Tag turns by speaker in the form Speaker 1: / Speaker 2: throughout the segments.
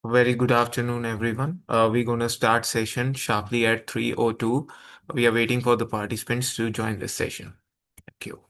Speaker 1: Very good afternoon, everyone. We're going to start session sharply at 3:02. We are waiting for the participants to join this session. Thank you.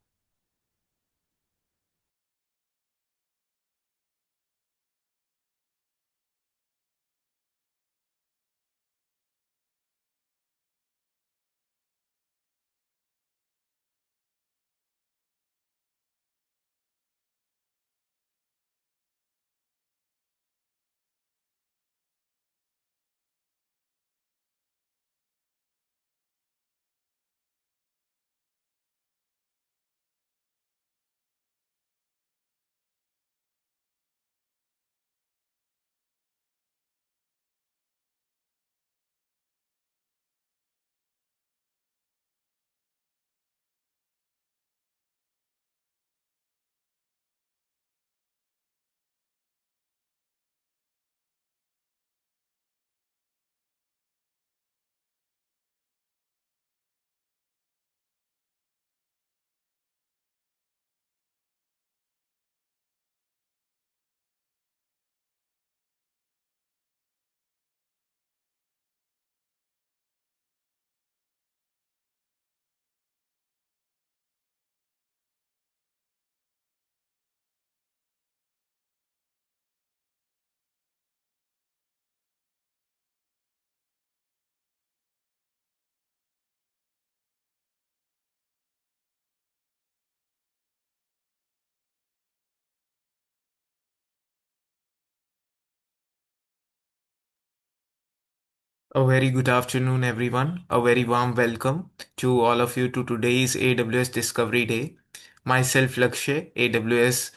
Speaker 1: A very good afternoon, everyone. A very warm welcome to all of you to today's AWS Discovery Day. Myself, Lakshay, AWS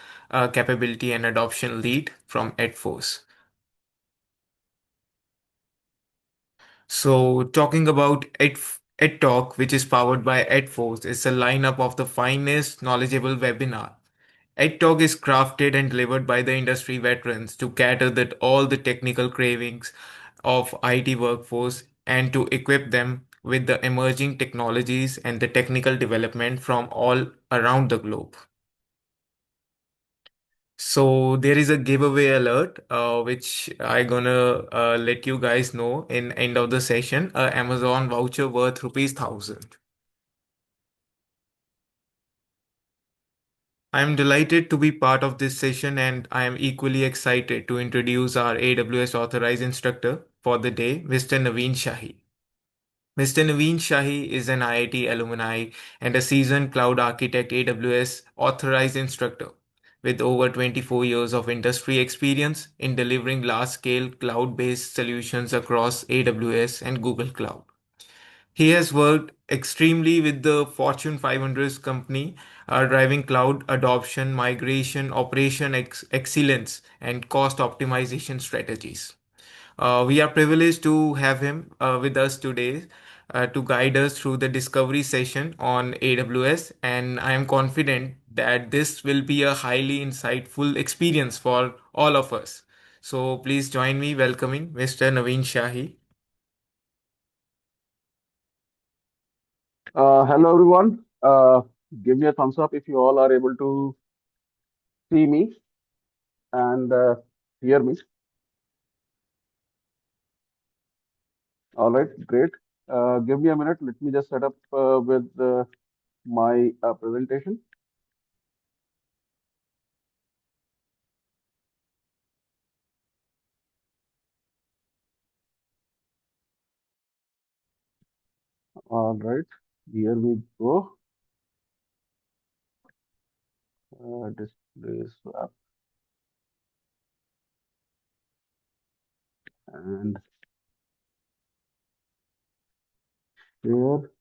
Speaker 1: Capability and Adoption Lead from edForce. So, talking about edTalk, which is powered by edForce, is a lineup of the finest knowledgeable webinar. EdTalk is crafted and delivered by the industry veterans to cater that all the technical cravings of IT workforce and to equip them with the emerging technologies and the technical development from all around the globe. So there is a giveaway alert, which I gonna let you guys know in end of the session. Amazon voucher worth rupees 1,000. I am delighted to be part of this session and I am equally excited to introduce our AWS Authorized Instructor for the day, Mr. Naveen Shahi. Mr. Naveen Shahi is an IIT alumni and a seasoned cloud architect AWS Authorized Instructor with over 24 years of industry experience in delivering large-scale cloud-based solutions across AWS and Google Cloud. He has worked extremely with the Fortune 500 company, driving cloud adoption, migration, operation excellence, and cost optimization strategies. We are privileged to have him with us today to guide us through the discovery session on AWS, and I am confident that this will be a highly insightful experience for all of us. So please join me welcoming Mr. Naveen Shahi.
Speaker 2: Hello everyone. Give me a thumbs up if you all are able to see me and hear me. All right, great. Give me a minute. Let me just set up with my presentation. All right, here we go. Display swap and here.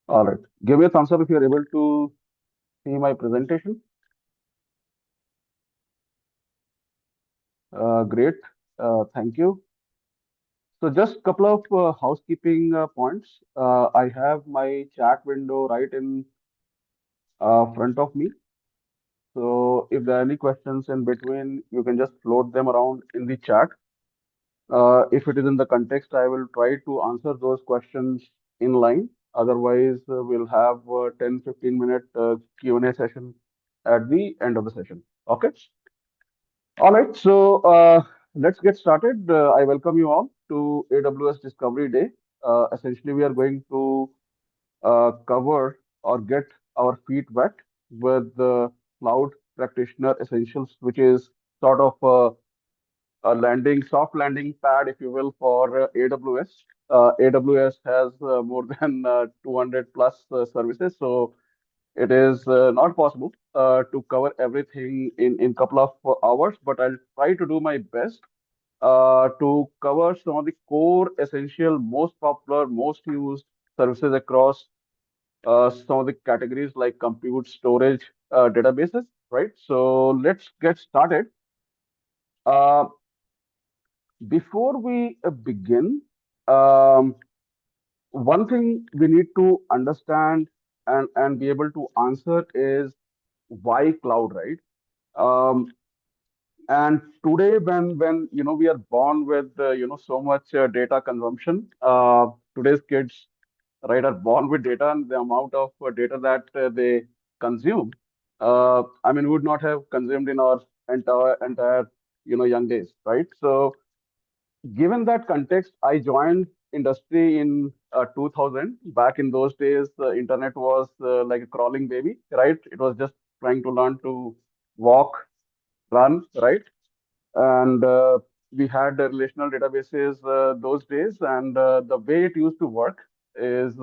Speaker 2: All right, give me a thumbs up if you're able to see my presentation. Great. Thank you. So just couple of housekeeping points. I have my chat window right in front of me. So if there are any questions in between, you can just float them around in the chat. If it is in the context, I will try to answer those questions in line. Otherwise, we'll have 10-15 minute Q&A session at the end of the session. Okay. All right. So let's get started. I welcome you all to AWS Discovery Day. Essentially, we are going to cover or get our feet wet with the Cloud Practitioner Essentials, which is sort of a soft landing pad, if you will, for AWS. AWS has more than 200 plus services, so it is not possible to cover everything in couple of hours, but I'll try to do my best to cover some of the core, essential, most popular, most used services across some of the categories like compute, storage, databases, right? So let's get started. Uh, Before we begin, um, one thing we need to understand and be able to answer is why cloud, right? Um, and today, when we are born with so much data consumption, today's kids, right, are born with data, and the amount of data that they consume, I mean, would not have consumed in our entire young days, right? So given that context, I joined industry in 2000. Back in those days, the internet was like a crawling baby, right? It was just trying to learn to walk, run, right? And we had relational databases those days. And the way it used to work is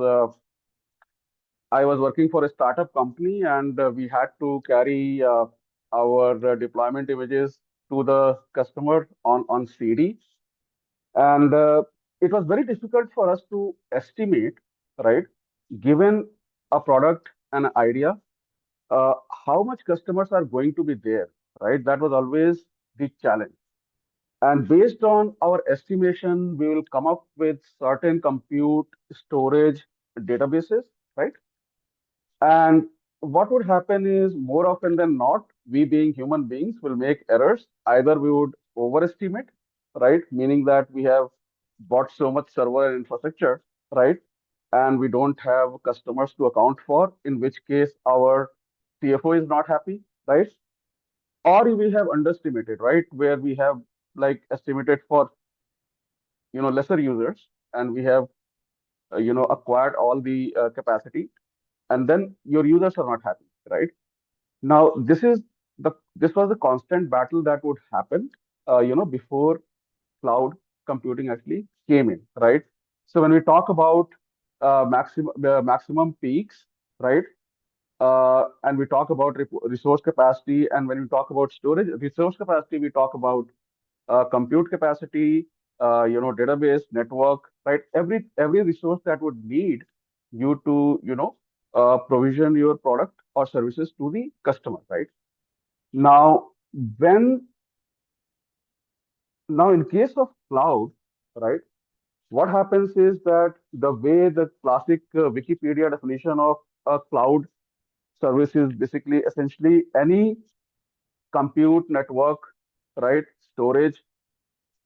Speaker 2: I was working for a startup company, and we had to carry our deployment images to the customer on CD, and it was very difficult for us to estimate, right, given a product and an idea, uh, how much customers are going to be there, right? That was always the challenge. And based on our estimation, we will come up with certain compute, storage, databases, right? And what would happen is, more often than not, we being human beings will make errors. Either we would overestimate, right? Meaning that we have bought so much server and infrastructure, right? And we don't have customers to account for, in which case our CFO is not happy, right? Or we have underestimated, right? Where we have like estimated for, lesser users, and we have, acquired all the capacity, and then your users are not happy, right? Now, this was the constant battle that would happen, before cloud computing actually came in, right? So when we talk about maximum peaks, right, and we talk about resource capacity, and when we talk about storage resource capacity, we talk about compute capacity, database network, right? Every resource that would need you to, provision your product or services to the customer, right? Now, when now in case of cloud, right, what happens is that the way the classic Wikipedia definition of a cloud service is basically essentially any compute network, right, storage,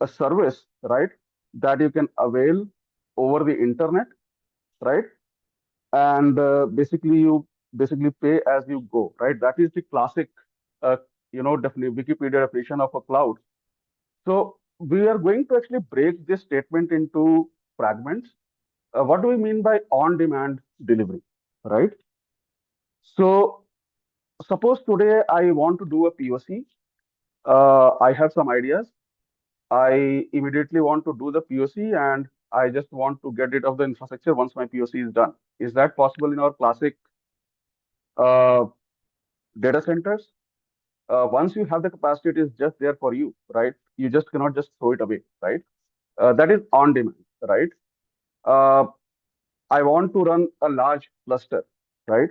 Speaker 2: a service, right, that you can avail over the internet, right, and basically you basically pay as you go, right? That is the classic, uh, Wikipedia definition of a cloud. So we are going to actually break this statement into fragments. What do we mean by on-demand delivery, right? So suppose today I want to do a POC. I have some ideas. I immediately want to do the POC, and I just want to get rid of the infrastructure once my POC is done. Is that possible in our classic uh, data centers? Once you have the capacity, it is just there for you, right? You just cannot just throw it away, right? That is on demand, right? Uh, I want to run a large cluster, right?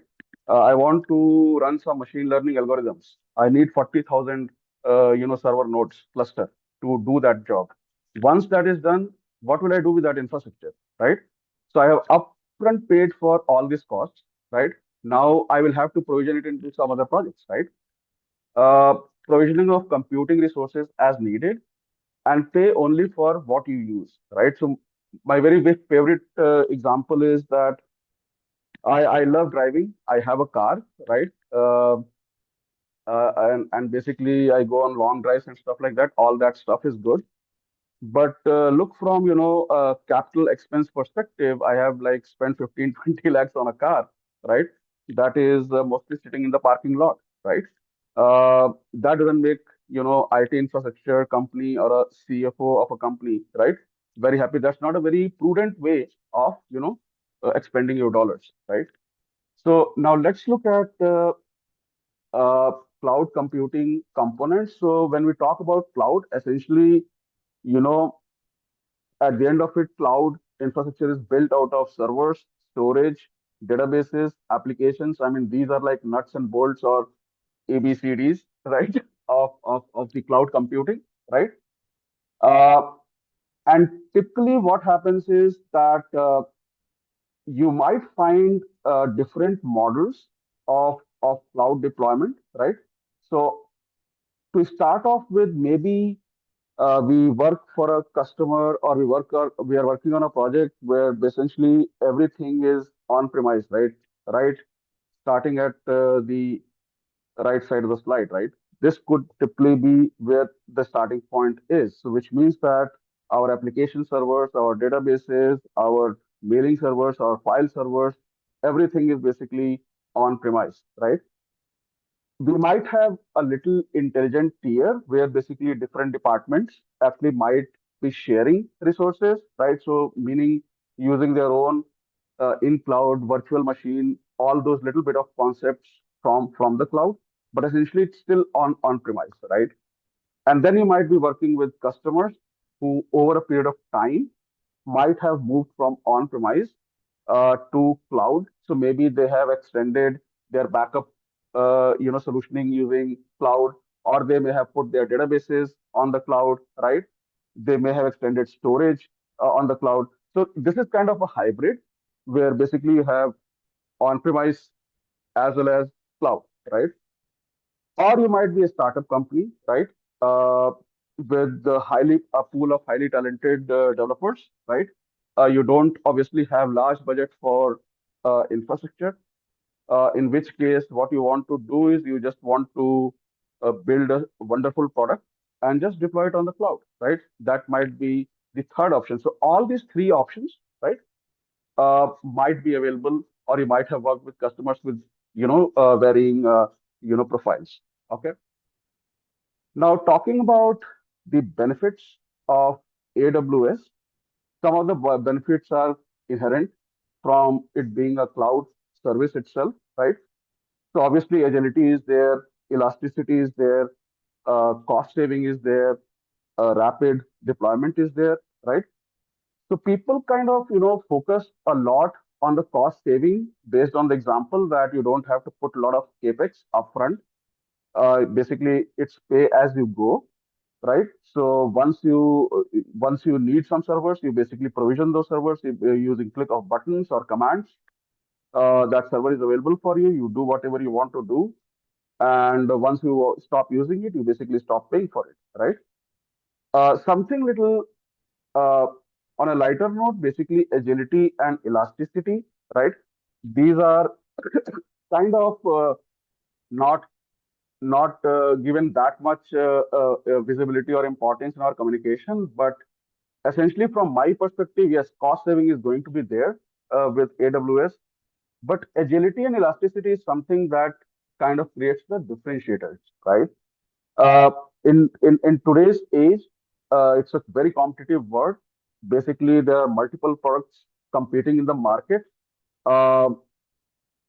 Speaker 2: I want to run some machine learning algorithms. I need 40,000, server nodes cluster to do that job. Once that is done, what will I do with that infrastructure, right? So I have upfront paid for all these costs, right? Now I will have to provision it into some other projects, right? Uh, Provisioning of computing resources as needed and pay only for what you use, right? So my very big favorite example is that I love driving. I have a car, right? And basically I go on long drives and stuff like that. All that stuff is good. But look from, capital expense perspective, I have like spent 15, 20 lakhs on a car, right? That is mostly sitting in the parking lot, right? That doesn't make, IT infrastructure company or a CFO of a company, right? Very happy. That's not a very prudent way of, expending your dollars, right? So now let's look at uh, cloud computing components. So when we talk about cloud, essentially, you know, at the end of it, cloud infrastructure is built out of servers, storage, databases, applications. I mean, these are like nuts and bolts or ABCDs, right? Of the cloud computing, right? Uh, and typically, what happens is that you might find different models of cloud deployment, right? So to start off with, maybe we work for a customer or we are working on a project where essentially everything is on premise, right? Right, starting at the right side of the slide, right? This could typically be where the starting point is. So which means that our application servers, our databases, our mailing servers, our file servers, everything is basically on premise, right? We might have a little intelligent tier where basically different departments actually might be sharing resources, right? So meaning using their own in cloud virtual machine, all those little bit of concepts from the cloud, but essentially it's still on premise, right? And then you might be working with customers who over a period of time might have moved from on-premise to cloud. So maybe they have extended their backup, solutioning using cloud, or they may have put their databases on the cloud, right? They may have extended storage on the cloud. So this is kind of a hybrid where basically you have on-premise as well as cloud, right? Or you might be a startup company, right? Uh, with the highly a pool of highly talented developers, right? You don't obviously have large budget for infrastructure. In which case, what you want to do is you just want to build a wonderful product and just deploy it on the cloud, right? That might be the third option. So all these three options, right, might be available, or you might have worked with customers with varying profiles. Okay. Now talking about the benefits of AWS, some of the benefits are inherent from it being a cloud service itself, right? So obviously agility is there, elasticity is there, cost saving is there, rapid deployment is there, right? So people kind of, focus a lot on the cost saving based on the example that you don't have to put a lot of capex upfront. Basically, it's pay as you go, right? So once you need some servers, you basically provision those servers using click of buttons or commands. That server is available for you. You do whatever you want to do, and once you stop using it, you basically stop paying for it, right? Something little uh, on a lighter note, basically agility and elasticity, right? These are kind of not given that much visibility or importance in our communication, but essentially from my perspective, yes, cost saving is going to be there with AWS, but agility and elasticity is something that kind of creates the differentiators, right? Uh, in today's age, it's a very competitive world. Basically, there are multiple products competing in the market. Uh,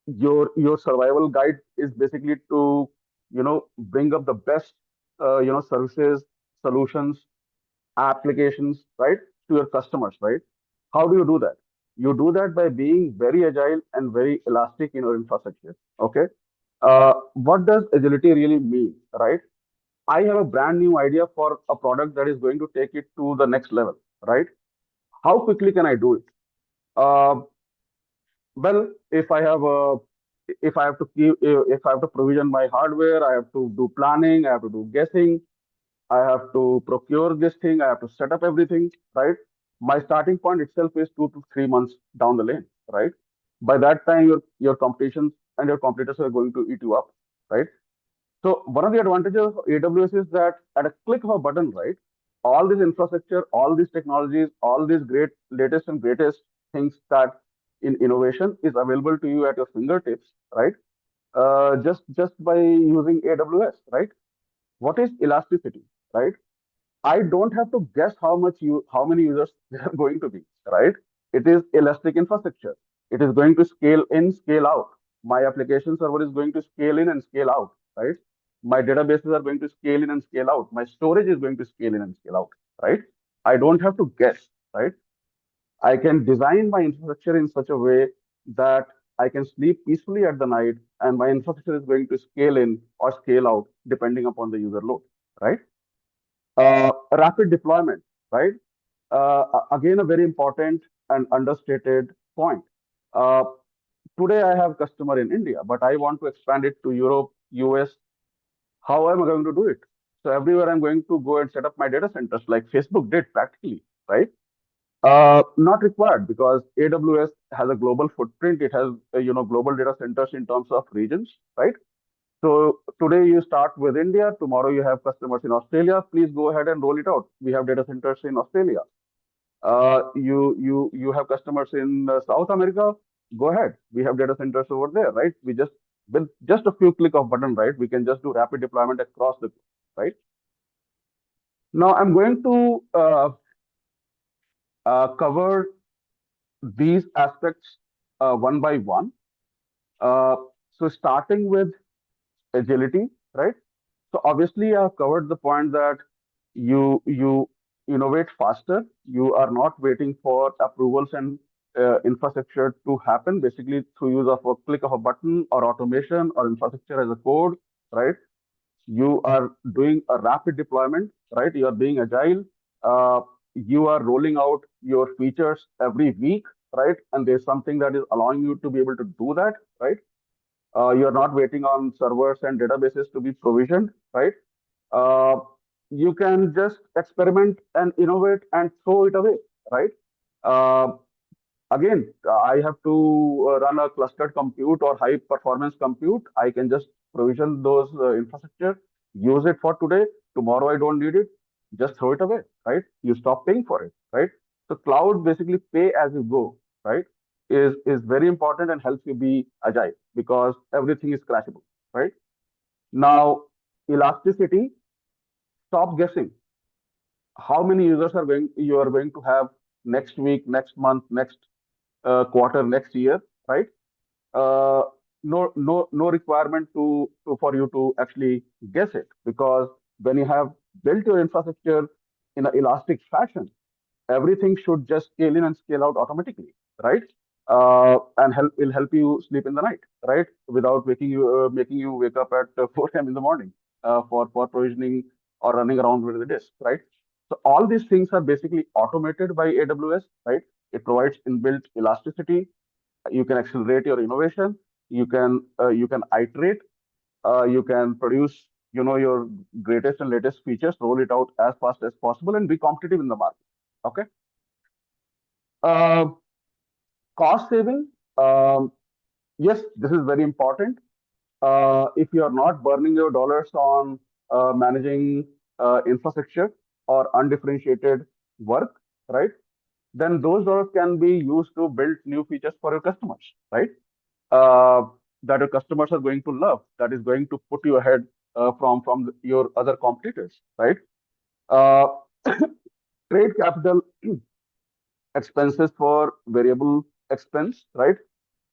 Speaker 2: your survival guide is basically to bring up the best services, solutions, applications, right, to your customers, right? How do you do that? You do that by being very agile and very elastic in your infrastructure. Okay. What does agility really mean, right? I have a brand new idea for a product that is going to take it to the next level, right? How quickly can I do it? Uh, well, if I have to if I have to provision my hardware, I have to do planning, I have to do guessing, I have to procure this thing, I have to set up everything, right? My starting point itself is 2 to 3 months down the lane, right? By that time, your competitions and your competitors are going to eat you up, right? So one of the advantages of AWS is that at a click of a button, right, all this infrastructure, all these technologies, all these great latest and greatest things that in innovation is available to you at your fingertips, right? Just by using AWS, right? What is elasticity, right? I don't have to guess how many users there are going to be, right? It is elastic infrastructure. It is going to scale in, scale out. My application server is going to scale in and scale out, right? My databases are going to scale in and scale out. My storage is going to scale in and scale out, right? I don't have to guess, right? I can design my infrastructure in such a way that I can sleep peacefully at the night and my infrastructure is going to scale in or scale out depending upon the user load, right? Rapid deployment, right? Again, a very important and understated point. Uh, Today, I have customer in India, but I want to expand it to Europe, US. How am I going to do it? So everywhere I'm going to go and set up my data centers like Facebook did practically, right? Not required because AWS has a global footprint. It has global data centers in terms of regions, right? So today you start with India, tomorrow you have customers in Australia. Please go ahead and roll it out. We have data centers in Australia. You have customers in South America. Go ahead. We have data centers over there, right? We just with just a few click of button, right? We can just do rapid deployment across the globe, right? Now I'm going to cover these aspects one by one. Uh, so starting with agility, right? So obviously, I've covered the point that you innovate faster. You are not waiting for approvals and infrastructure to happen. Basically, through use of a click of a button or automation or infrastructure as a code, right? You are doing a rapid deployment, right? You are being agile. You are rolling out your features every week, right? And there's something that is allowing you to be able to do that, right? You're not waiting on servers and databases to be provisioned, right? Uh, you can just experiment and innovate and throw it away, right? Uh, Again, I have to run a clustered compute or high performance compute. I can just provision those infrastructure, use it for today. Tomorrow I don't need it. Just throw it away, right? You stop paying for it, right? So cloud basically pay as you go, right? Is very important and helps you be agile because everything is crashable, right? Now, elasticity, stop guessing how many users are going you are going to have next week, next month, next quarter, next year, right? uh, no requirement for you to actually guess it because when you have built your infrastructure in an elastic fashion, everything should just scale in and scale out automatically, right? And will help you sleep in the night, right? Without making you wake up at 4 a.m. in the morning for provisioning or running around with the disk, right? So all these things are basically automated by AWS, right? It provides inbuilt elasticity. You can accelerate your innovation. You can iterate. You can produce your greatest and latest features, roll it out as fast as possible, and be competitive in the market. Okay. Uh, Cost saving. Yes, this is very important. If you are not burning your dollars on managing infrastructure or undifferentiated work, right? Then those dollars can be used to build new features for your customers, right? uh, that your customers are going to love, that is going to put you ahead from your other competitors, right? Uh, Trade capital expenses for variable expense, right?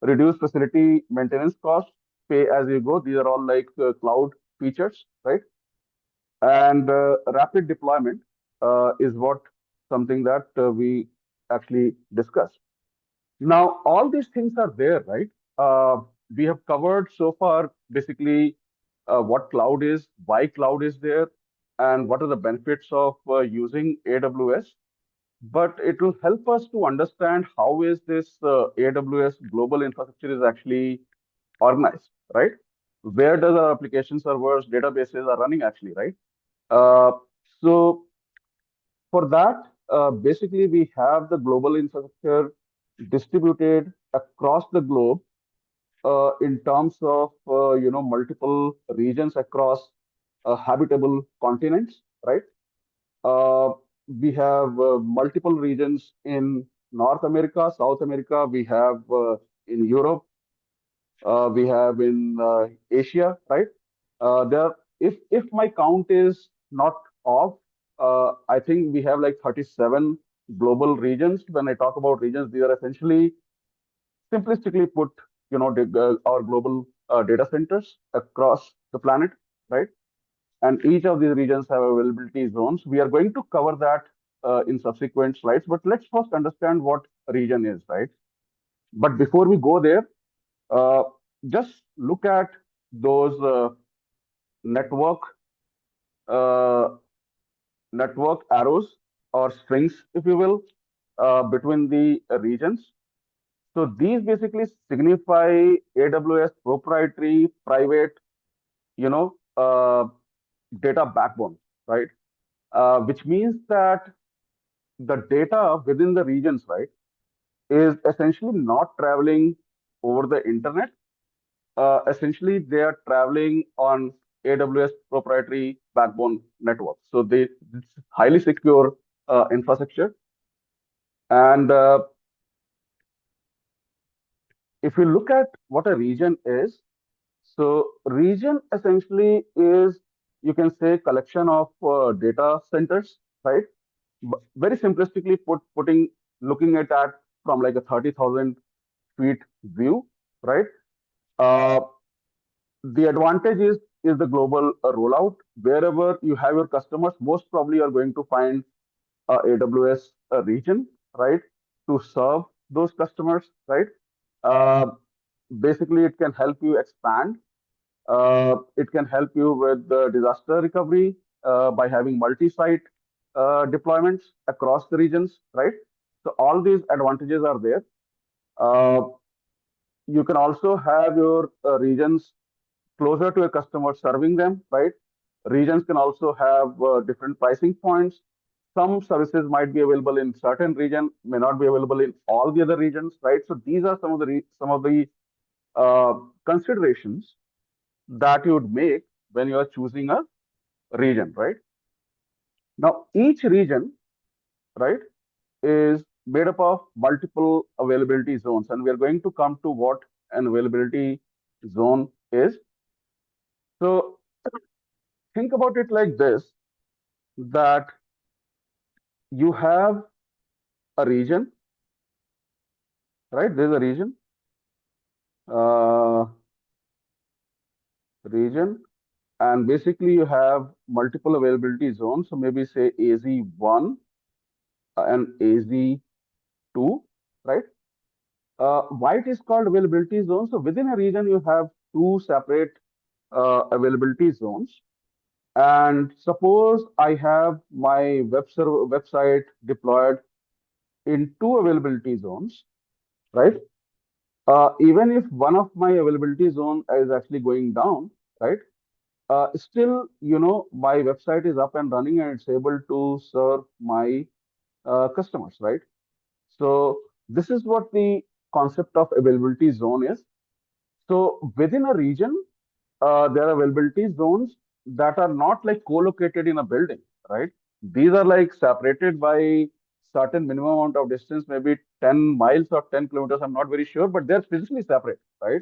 Speaker 2: Reduce facility maintenance costs, pay as you go. These are all like cloud features, right? And rapid deployment is what something that we actually discussed. Now, all these things are there, right? We have covered so far basically what cloud is, why cloud is there, and what are the benefits of using AWS. but it will help us to understand how is this AWS global infrastructure is actually organized, right? Where does our application servers, databases are running actually, right? Uh, so for that, basically we have the global infrastructure distributed across the globe in terms of multiple regions across habitable continents, right? Uh, we have multiple regions in North America, South America. We have in Europe. We have in Asia, right? If my count is not off, I think we have like 37 global regions. When I talk about regions, these are essentially, simplistically put, our global data centers across the planet, right? And each of these regions have availability zones. We are going to cover that in subsequent slides, but let's first understand what a region is, right? But before we go there, uh, just look at those network uh, network arrows or strings, if you will, between the regions. So these basically signify AWS proprietary private, you know, uh, data backbone, right? Which means that the data within the regions, right, is essentially not traveling over the internet. Essentially, they are traveling on AWS proprietary backbone network. So it's highly secure infrastructure. And if you look at what a region is, so region essentially is, you can say, collection of data centers, right? Very simplistically putting looking at that from like a 30,000 feet view, right? Uh, the advantage is the global rollout. Wherever you have your customers, most probably you are going to find a AWS region, right, to serve those customers, right? Uh, Basically, it can help you expand. It can help you with the disaster recovery by having multi-site deployments across the regions, right? So all these advantages are there. Uh, you can also have your regions closer to a customer serving them, right? Regions can also have different pricing points. Some services might be available in certain region, may not be available in all the other regions, right? So these are some of the uh, considerations that you would make when you are choosing a region, right? Now, each region, right, is made up of multiple availability zones, and we are going to come to what an availability zone is. So think about it like this, that you have a region, right? There's a uh, region, and basically you have multiple availability zones. So maybe say AZ1 and AZ2, right? Why it is called availability zone? So within a region, you have two separate availability zones. And suppose I have my website deployed in two availability zones, right? Even if one of my availability zone is actually going down, right? Still, my website is up and running and it's able to serve my customers, right? So this is what the concept of availability zone is. So within a region, there are availability zones that are not like co-located in a building, right? These are like separated by certain minimum amount of distance, maybe 10 miles or 10 kilometers. I'm not very sure, but they're physically separate, right?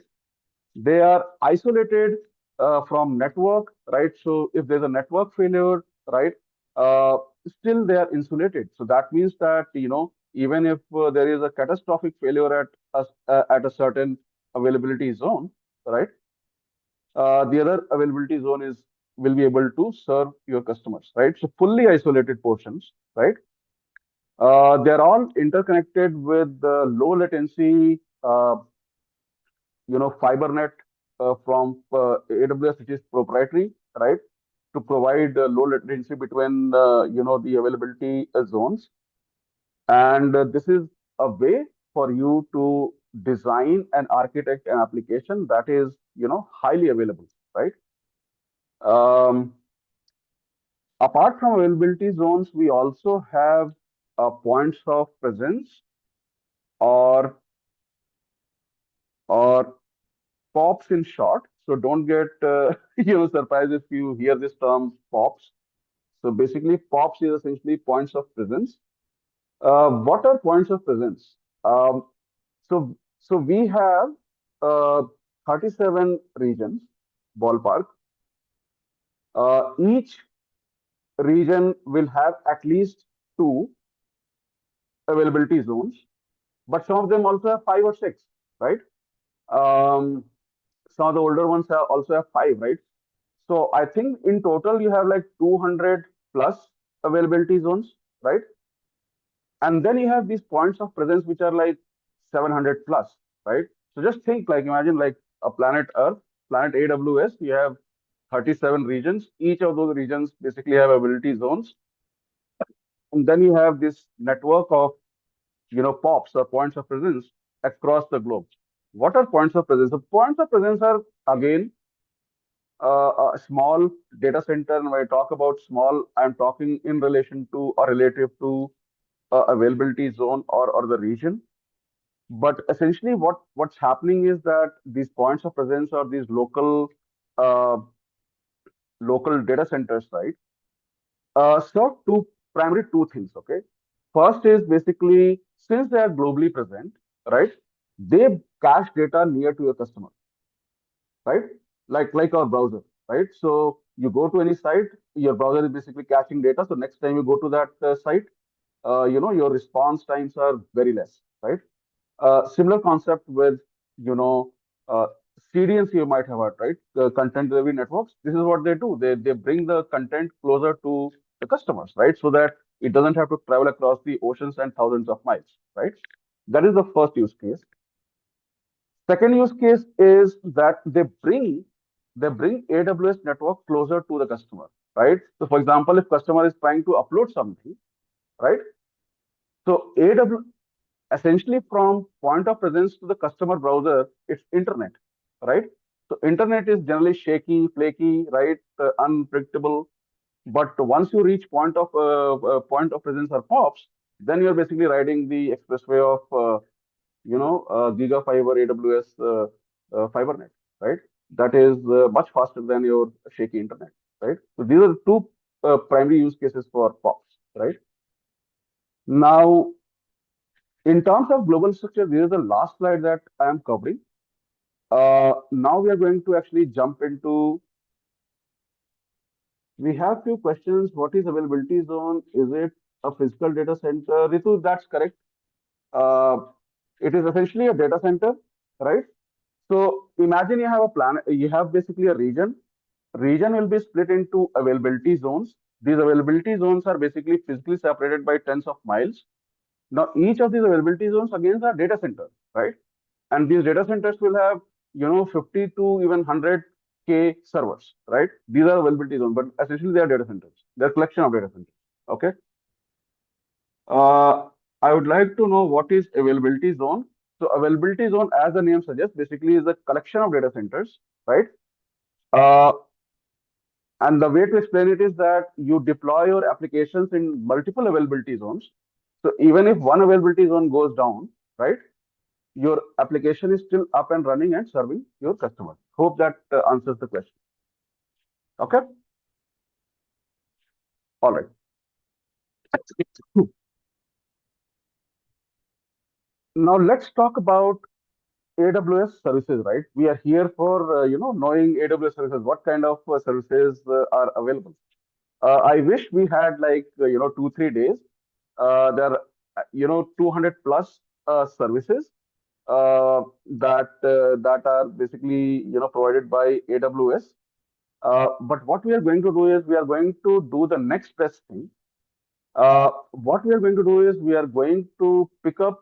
Speaker 2: They are isolated from network, right? So if there's a network failure, right, uh, still they are insulated. So that means that, even if there is a catastrophic failure at a certain availability zone, right, the other availability zone is will be able to serve your customers, right? So fully isolated portions, right? They're all interconnected with the low latency, fiber net from AWS, which is proprietary, right? To provide low latency between, the availability zones. And this is a way for you to design and architect an application that is, highly available, right? Um, Apart from availability zones, we also have points of presence, or or POPs in short. So don't get surprised if you hear this term POPs. So basically, POPs is essentially points of presence. What are points of presence? So we have 37 regions, ballpark. Each region will have at least two availability zones, but some of them also have five or six, right? Um, some of the older ones also have five, right? So I think in total you have like 200 plus availability zones, right? And then you have these points of presence which are like 700 plus, right? So just think, like, imagine like a planet Earth, planet AWS, you have 37 regions. Each of those regions basically have ability zones. And then you have this network of, POPs or points of presence across the globe. What are points of presence? The points of presence are, again, a small data center. And when I talk about small, I'm talking in relation to or relative to availability zone, or the region. But essentially, what's happening is that these points of presence, or these uh, local data centers, right, serve two things. Okay, first is basically, since they are globally present, right, they cache data near to your customer, right, like our browser, right. So you go to any site, your browser is basically caching data. So next time you go to that site, your response times are very less, right. Similar concept with, you know, uh, CDNs you might have heard, right? Content delivery networks. This is what they do. They bring the content closer to the customers, right? So that it doesn't have to travel across the oceans and thousands of miles, right? That is the first use case. Second use case is that they bring AWS network closer to the customer, right? So for example, if customer is trying to upload something, right? So AWS, essentially, from point of presence to the customer browser, it's internet, right? So internet is generally shaky, flaky, right, unpredictable. But once you reach point of presence or POPs, then you're basically riding the expressway of gigafiber AWS fiber net, right? That is much faster than your shaky internet, right? So these are two primary use cases for POPs, right? Now, in terms of global structure, this is the last slide that I am covering. Now we are going to actually jump into. We have few questions. What is availability zone? Is it a physical data center? Ritu, that's correct. Uh, it is essentially a data center, right? So imagine you have a planet. You have basically a region. Region will be split into availability zones. These availability zones are basically physically separated by tens of miles. Now, each of these availability zones again are data center, right? And these data centers will have, 50 to even 100K servers, right? These are availability zones, but essentially they are data centers. They're a collection of data centers. Okay. Uh, I would like to know what is availability zone. So availability zone, as the name suggests, basically is a collection of data centers, right? Uh, and the way to explain it is that you deploy your applications in multiple availability zones. So even if one availability zone goes down, right, your application is still up and running and serving your customers. Hope that answers the question. Okay. All right. Now let's talk about AWS services, right? We are here for, knowing AWS services, what kind of services are available. I wish we had like, 2, 3 days. There are, 200 plus services that are basically, provided by AWS. But what we are going to do is we are going to do the next best thing. What we are going to do is we are going to pick up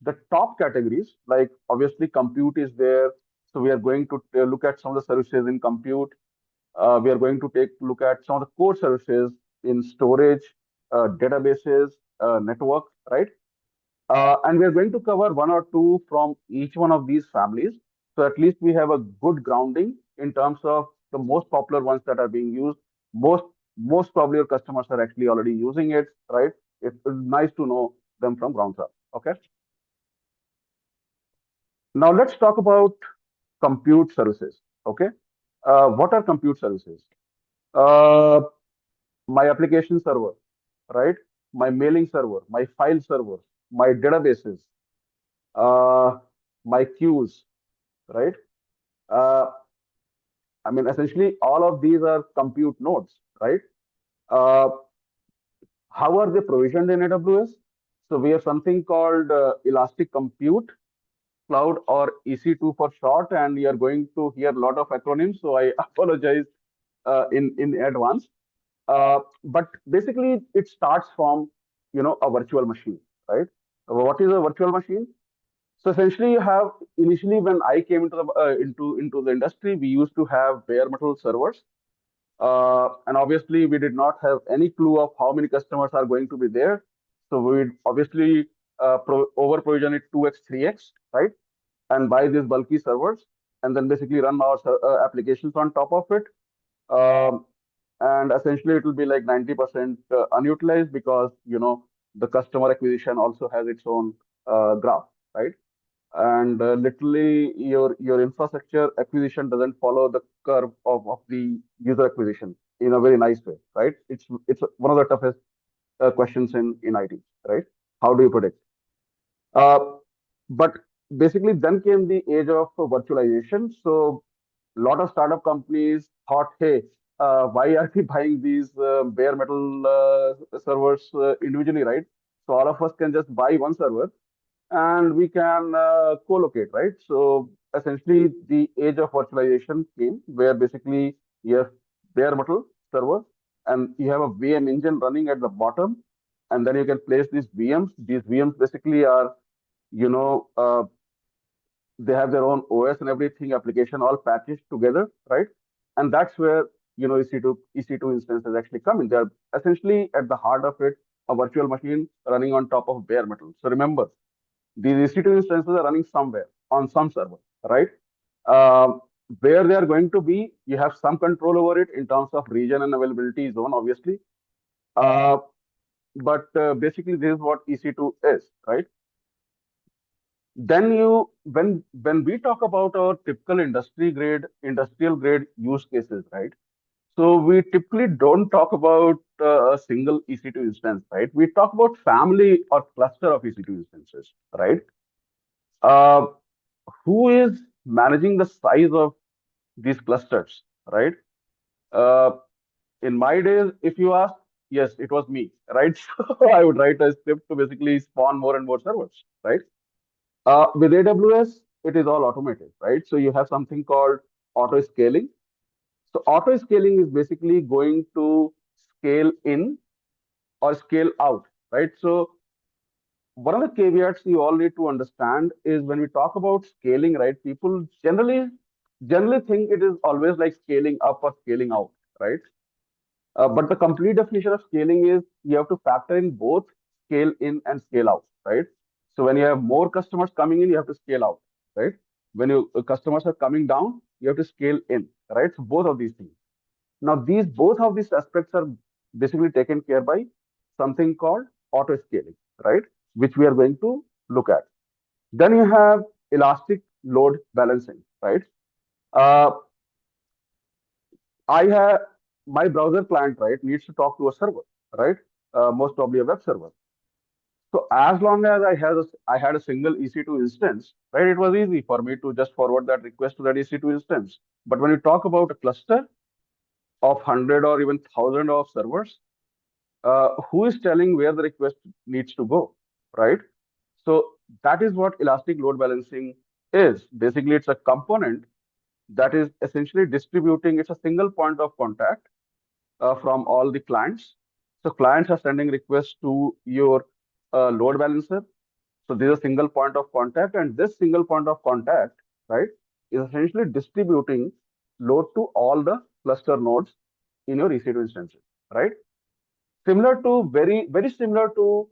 Speaker 2: the top categories, like obviously compute is there. So we are going to look at some of the services in compute. We are going to take look at some of the core services in storage, databases. network, right? And we are going to cover one or two from each one of these families. So at least we have a good grounding in terms of the most popular ones that are being used. Most probably your customers are actually already using it, right? It's nice to know them from ground up. Okay. Now let's talk about compute services. Okay. What are compute services? Uh, my application server, right? My mailing server, my file server, my databases, uh, my queues, right? Uh, I mean, essentially, all of these are compute nodes, right? Uh, how are they provisioned in AWS? So we have something called Elastic Compute Cloud, or EC2 for short, and you are going to hear a lot of acronyms, so I apologize in advance. But basically, it starts from a virtual machine, right? What is a virtual machine? So essentially, you have initially when I came into the industry, we used to have bare metal servers, and obviously we did not have any clue of how many customers are going to be there. So we obviously over provision it 2x, 3x, right? And buy these bulky servers, and then basically run our applications on top of it. Um, and essentially, it will be like 90% unutilized because the customer acquisition also has its own graph, right? And literally your infrastructure acquisition doesn't follow the curve of the user acquisition in a very nice way, right? It's one of the toughest questions in IT, right? How do you predict? uh, but basically then came the age of virtualization. So a lot of startup companies thought, hey, why are we buying these bare metal servers individually, right? So all of us can just buy one server and we can co-locate, right? So essentially, the age of virtualization came where basically you have bare metal server and you have a VM engine running at the bottom, and then you can place these VMs. These VMs basically are, you know, uh, they have their own OS and everything, application all packaged together, right? And that's where EC2 instances actually come in. They're essentially at the heart of it, a virtual machine running on top of bare metal. So remember, these EC2 instances are running somewhere on some server, right? Um, where they are going to be, you have some control over it in terms of region and availability zone, obviously. Uh, but basically, this is what EC2 is, right? Then when we talk about our typical industrial grade use cases, right? So we typically don't talk about a single EC2 instance, right? We talk about family or cluster of EC2 instances, right? Uh, who is managing the size of these clusters, right? Uh, in my days, if you ask, yes, it was me, right? So I would write a script to basically spawn more and more servers, right? With AWS, it is all automated, right? So you have something called auto scaling. So auto scaling is basically going to scale in or scale out, right? So one of the caveats you all need to understand is when we talk about scaling, right? People generally think it is always like scaling up or scaling out, right? But the complete definition of scaling is you have to factor in both scale in and scale out, right? So when you have more customers coming in, you have to scale out, right? When your customers are coming down, you have to scale in, right? So both of these things. Now, these both of these aspects are basically taken care by something called auto scaling, right? Which we are going to look at. Then you have elastic load balancing, right? Uh, I have my browser client, right, needs to talk to a server, right? Most probably a web server. So as long as I had a single EC2 instance, right, it was easy for me to just forward that request to that EC2 instance. But when you talk about a cluster of 100 or even 1,000 of servers, who is telling where the request needs to go, right? So that is what elastic load balancing is. Basically, it's a component that is essentially distributing. It's a single point of contact from all the clients. So clients are sending requests to your load balancer. So this is a single point of contact, and this single point of contact, right, is essentially distributing load to all the cluster nodes in your EC2 instances, right? Similar to very very similar to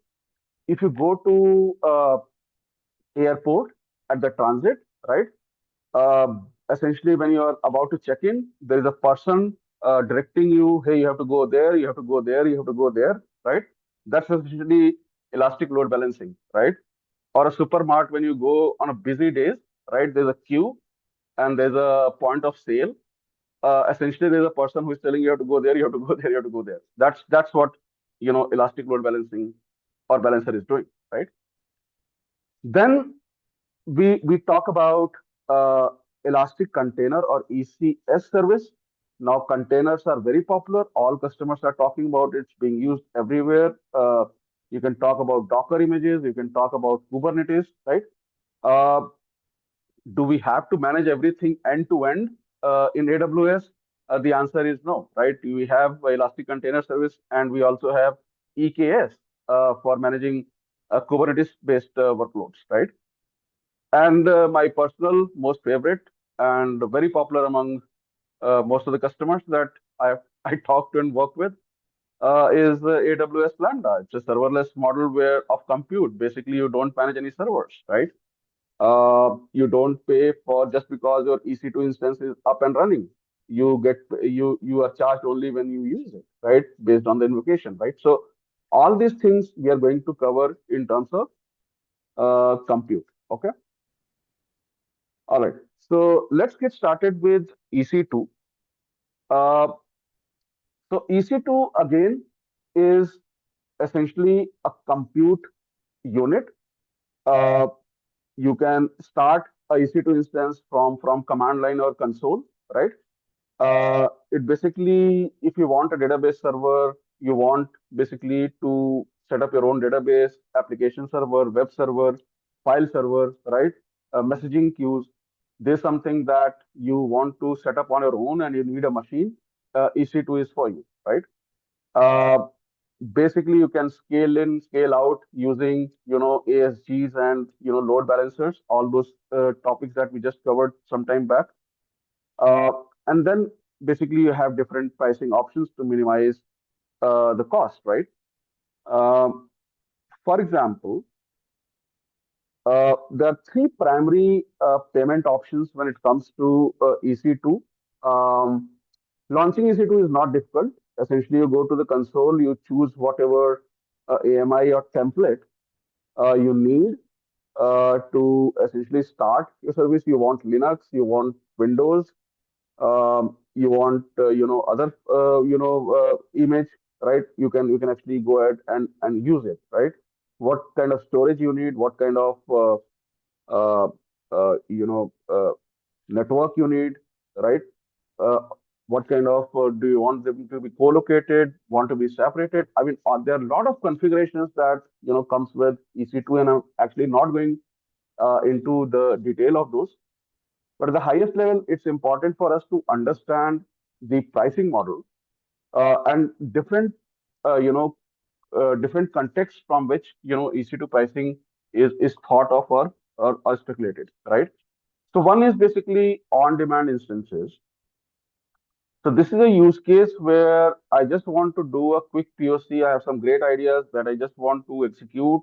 Speaker 2: if you go to airport at the transit, right? Essentially, when you are about to check in, there is a person directing you, hey, you have to go there, you have to go there, you have to go there, right? That's essentially elastic load balancing, right? Or a supermart when you go on a busy days, right? There's a queue and there's a point of sale. Essentially, there's a person who is telling you have to go there, you have to go there, you have to go there. That's what elastic load balancing or balancer is doing, right? Then we talk about uh, Elastic Container or ECS service. Now containers are very popular. All customers are talking about it. It's being used everywhere. You can talk about Docker images. You can talk about Kubernetes, right? Uh, do we have to manage everything end to end in AWS? The answer is no, right? We have Elastic Container Service and we also have EKS for managing Kubernetes-based workloads, right? And my personal most favorite and very popular among most of the customers that I I talk to and work with is AWS Lambda. It's a serverless model where of compute. Basically, you don't manage any servers, right? You don't pay for just because your EC2 instance is up and running. You are charged only when you use it, right? Based on the invocation, right? So all these things we are going to cover in terms of compute. Okay. All right. So let's get started with EC2. Uh, so EC2 again is essentially a compute unit. Uh, you can start a EC2 instance from command line or console, right? It basically, if you want a database server, you want basically to set up your own database, application server, web server, file server, right? Messaging queues. There's something that you want to set up on your own and you need a machine. EC2 is for you, right? Uh, Basically, you can scale in, scale out using, ASGs and, load balancers, all those topics that we just covered some time back. Uh, and then basically you have different pricing options to minimize the cost, right? Um, for example, there are three primary payment options when it comes to EC2. Um, Launching EC2 is not difficult. Essentially, you go to the console, you choose whatever AMI or template you need to essentially start your service. You want Linux, you want Windows, you want other image, right? You can actually go ahead and use it, right? What kind of storage you need, what kind of uh, network you need, right? uh, what kind of do you want them to be co-located, want to be separated? I mean, there are a lot of configurations that comes with EC2, and I'm actually not going into the detail of those. But at the highest level, it's important for us to understand the pricing model and different contexts from which EC2 pricing is thought of or speculated, right? So one is basically on-demand instances. So this is a use case where I just want to do a quick POC. I have some great ideas that I just want to execute.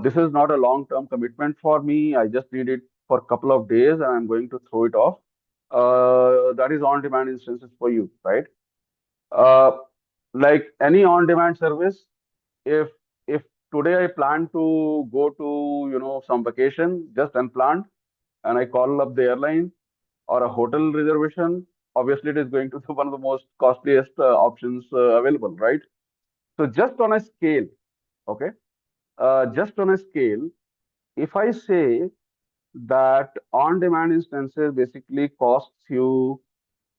Speaker 2: This is not a long-term commitment for me. I just need it for a couple of days and I'm going to throw it off. That is on-demand instances for you, right? Uh, like any on-demand service, if if today I plan to go to some vacation just unplanned and I call up the airline or a hotel reservation, obviously it is going to be one of the most costliest options available, right? So just on a scale, okay, just on a scale, if I say that on-demand instances basically costs you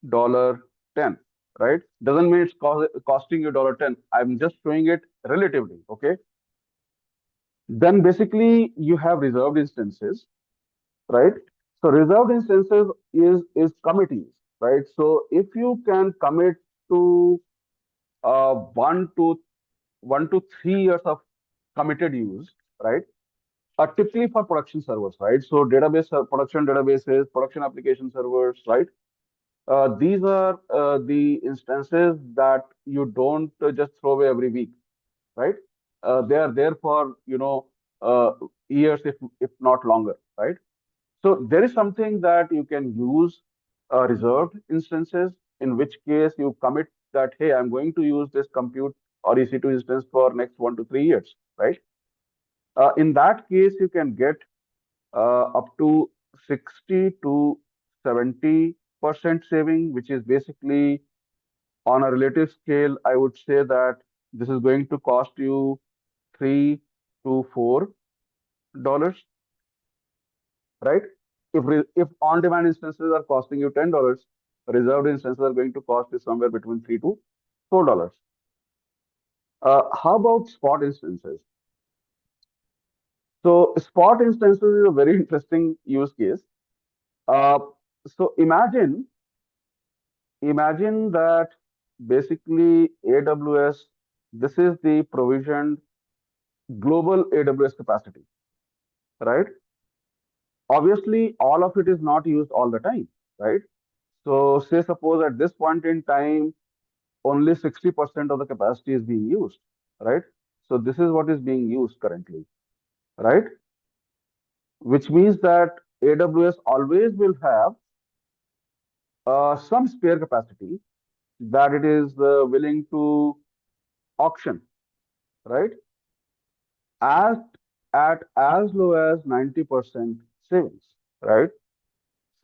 Speaker 2: dollar 10, right? Doesn't mean it's costing you dollar 10. I'm just showing it relatively, okay? Then basically you have reserved instances, right? So reserved instances is committees, right? So if you can commit to uh, one to 1 to 3 years of committed use, right? Typically for production servers, right? So database production databases, production application servers, right? These are the instances that you don't just throw away every week, right? They are there for, uh, years, if not longer, right? So there is something that you can use reserved instances, in which case you commit that, hey, I'm going to use this compute or EC2 instance for next 1 to 3 years, right? In that case, you can get up to 60 to 70% saving, which is basically on a relative scale. I would say that this is going to cost you $3 to $4, right? If on-demand instances are costing you $10, reserved instances are going to cost you somewhere between $3 to $4. How about spot instances? So spot instances is a very interesting use case. Uh, so imagine that basically AWS, this is the provisioned global AWS capacity, right? Obviously, all of it is not used all the time, right? So say suppose at this point in time, only 60% of the capacity is being used, right? So this is what is being used currently, right? Which means that AWS always will have some spare capacity that it is willing to auction, right? As at as low as 90% savings, right?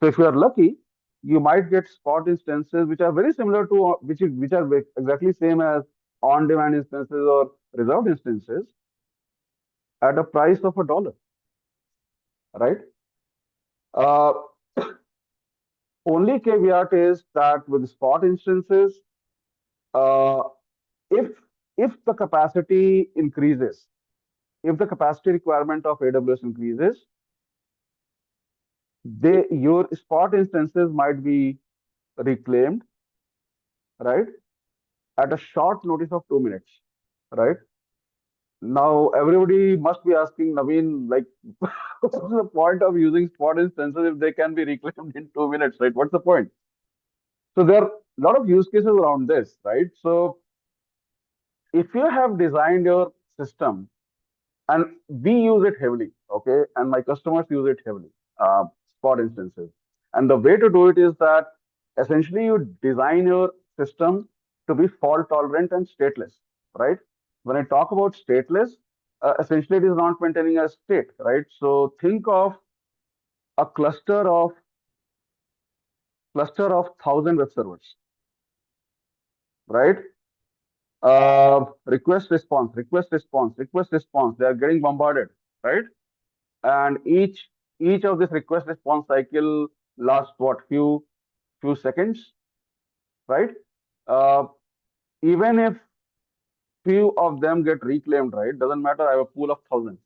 Speaker 2: So if you are lucky, you might get spot instances which are very similar to which are exactly same as on-demand instances or reserved instances at a price of $1, right? Uh, Only caveat is that with spot instances, uh, if the capacity increases, if the capacity requirement of AWS increases, your spot instances might be reclaimed, right, at a short notice of 2 minutes, right? Now everybody must be asking Naveen, like, what's the point of using spot instances if they can be reclaimed in 2 minutes, right? What's the point? So there are a lot of use cases around this, right? So if you have designed your system, and we use it heavily, okay, and my customers use it heavily, spot instances, and the way to do it is that essentially you design your system to be fault tolerant and stateless, right? When I talk about stateless, essentially it is not maintaining a state, right? So think of a cluster of 1,000 web servers, right? Request response, request response, request response, they are getting bombarded, right? And each of this request response cycle lasts what, few seconds, right? uh, Even if few of them get reclaimed, right, doesn't matter, I have a pool of thousands,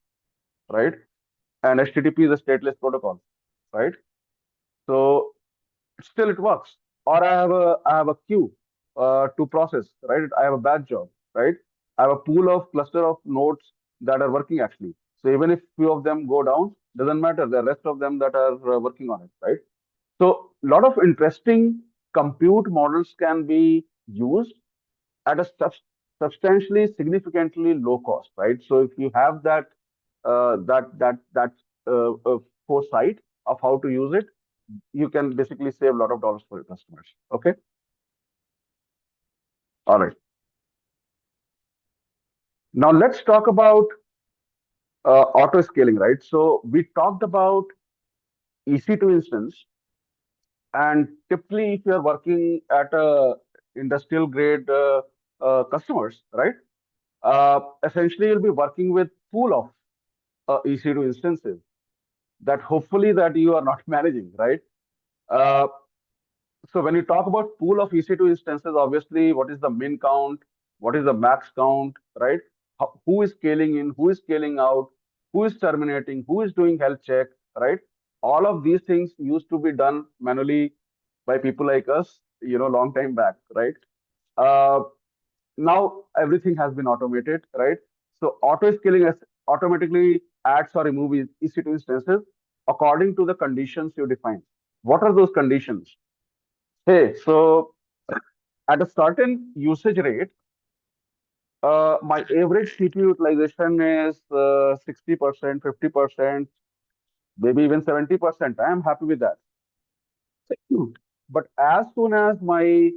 Speaker 2: right? And HTTP is a stateless protocol, right? So still it works. Or I have a queue to process, right? I have a batch job, right? I have a pool of cluster of nodes that are working actually. So even if few of them go down, doesn't matter. The rest of them that are working on it, right? So a lot of interesting compute models can be used at a substantially, significantly low cost, right? So if you have that foresight of how to use it, you can basically save a lot of dollars for your customers. Okay, all right. Now let's talk about auto scaling, right? So we talked about EC2 instance, and typically, if you are working at a industrial grade customers, right? Essentially, you'll be working with pool of EC2 instances that hopefully that you are not managing, right? Uh, so when you talk about pool of EC2 instances, obviously, what is the min count? What is the max count, right? Who is scaling in? Who is scaling out? Who is terminating? Who is doing health check, right? All of these things used to be done manually by people like us, long time back, right? Uh, Now everything has been automated, right? So auto scaling automatically adds or removes EC2 instances according to the conditions you define. What are those conditions? Hey, so at a certain usage rate, My average CPU utilization is 60%, 50%, maybe even 70%. I am happy with that. But as soon as my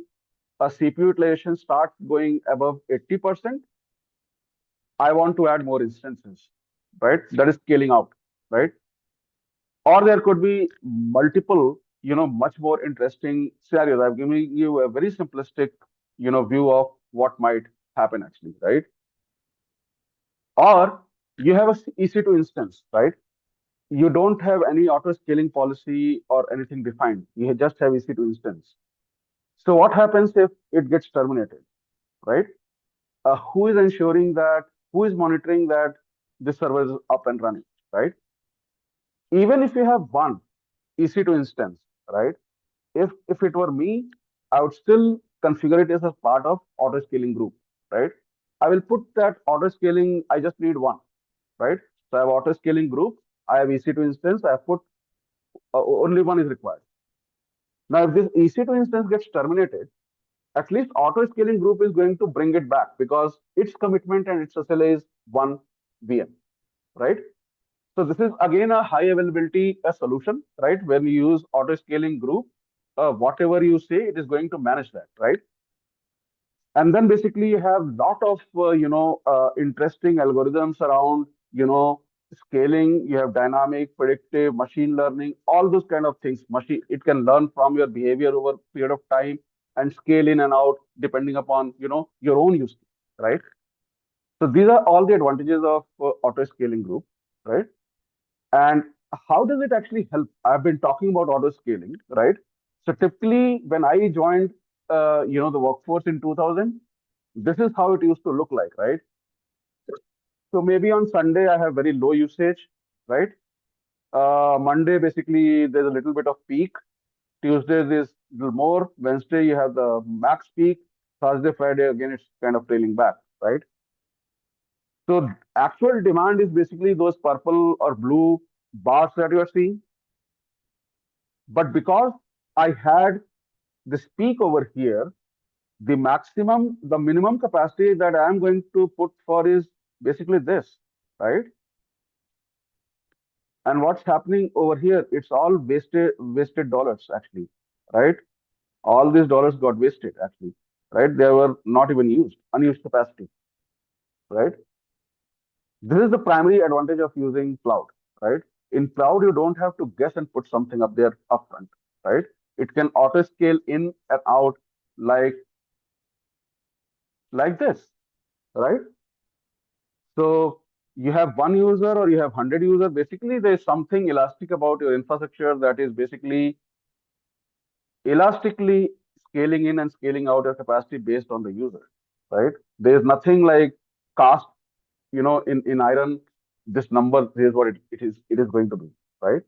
Speaker 2: CPU utilization starts going above 80%, I want to add more instances, right? That is scaling out, right? Or there could be multiple, much more interesting scenarios. I'm giving you a very simplistic, view of what might happen actually, right? Or you have a EC2 instance, right? You don't have any auto scaling policy or anything defined. You just have EC2 instance. So what happens if it gets terminated, right? Who is ensuring that, who is monitoring that this server is up and running, right? Even if you have one EC2 instance, right? If it were me, I would still configure it as a part of auto scaling group, right? I will put that auto scaling, I just need one, right? So I have auto scaling group, I have EC2 instance, I have put only one is required. Now, if this EC2 instance gets terminated, at least auto scaling group is going to bring it back because its commitment and its SLA is one VM, right? So this is again a high availability solution, right? When you use auto scaling group, whatever you say, it is going to manage that, right? And then basically you have lot of interesting algorithms around scaling. You have dynamic, predictive, machine learning, all those kind of things. Machine, it can learn from your behavior over a period of time and scale in and out depending upon your own use case, right? So these are all the advantages of auto scaling group, right? And how does it actually help? I've been talking about auto scaling, right? So typically, when I joined, the workforce in 2000, this is how it used to look like, right? So maybe on Sunday I have very low usage, right? Monday basically there's a little bit of peak. Tuesday there's a little more. Wednesday you have the max peak. Thursday, Friday again it's kind of trailing back, right? So actual demand is basically those purple or blue bars that you are seeing. But because I had this peak over here, the minimum capacity that I am going to put for is basically this, right? And what's happening over here? It's all wasted dollars actually, right? All these dollars got wasted actually, right? They were not even used, unused capacity, right? This is the primary advantage of using cloud, right? In cloud, you don't have to guess and put something up there upfront, right? It can auto scale in and out like this, right? So you have one user or you have 100 users. Basically, there's something elastic about your infrastructure that is basically elastically scaling in and scaling out your capacity based on the user, right? There's nothing like cast, in iron, this number, here's what it is going to be, right?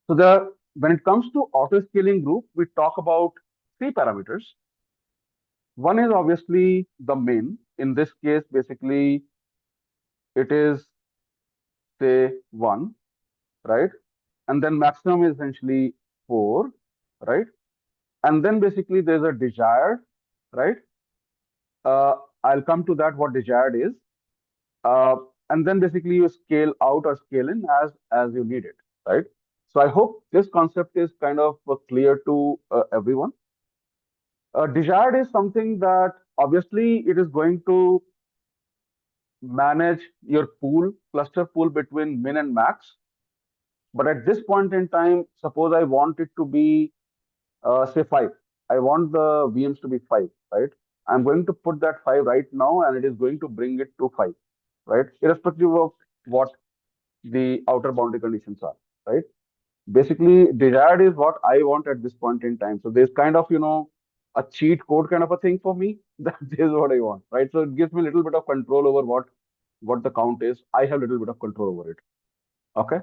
Speaker 2: So when it comes to auto scaling group, we talk about three parameters. One is obviously the min. In this case, basically, it is say one, right? And then maximum is essentially four, right? And then basically there's a desired, right? I'll come to that what desired is. Uh, and then basically you scale out or scale in as you need it, right? So I hope this concept is kind of clear to everyone. Desired is something that obviously it is going to manage your pool, cluster pool between min and max. But at this point in time, suppose I want it to be, say, five. I want the VMs to be five, right? I'm going to put that five right now, and it is going to bring it to five, right? Irrespective of what the outer boundary conditions are, right? Basically, desired is what I want at this point in time. So there's kind of, a cheat code kind of a thing for me. That is what I want, right? So it gives me a little bit of control over what the count is. I have a little bit of control over it. Okay.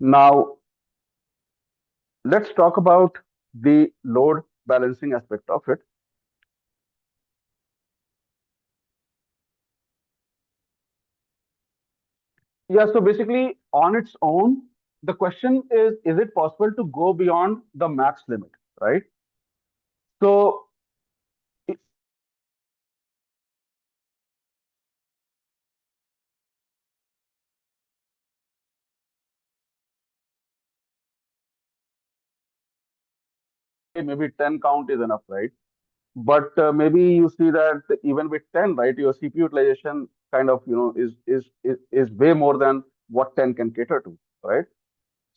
Speaker 2: Now let's talk about the load balancing aspect of it. Yeah, so basically on its own, the question is it possible to go beyond the max limit, right? So maybe 10 count is enough, right? But maybe you see that even with 10, right, your CPU utilization kind of, is way more than what 10 can cater to, right?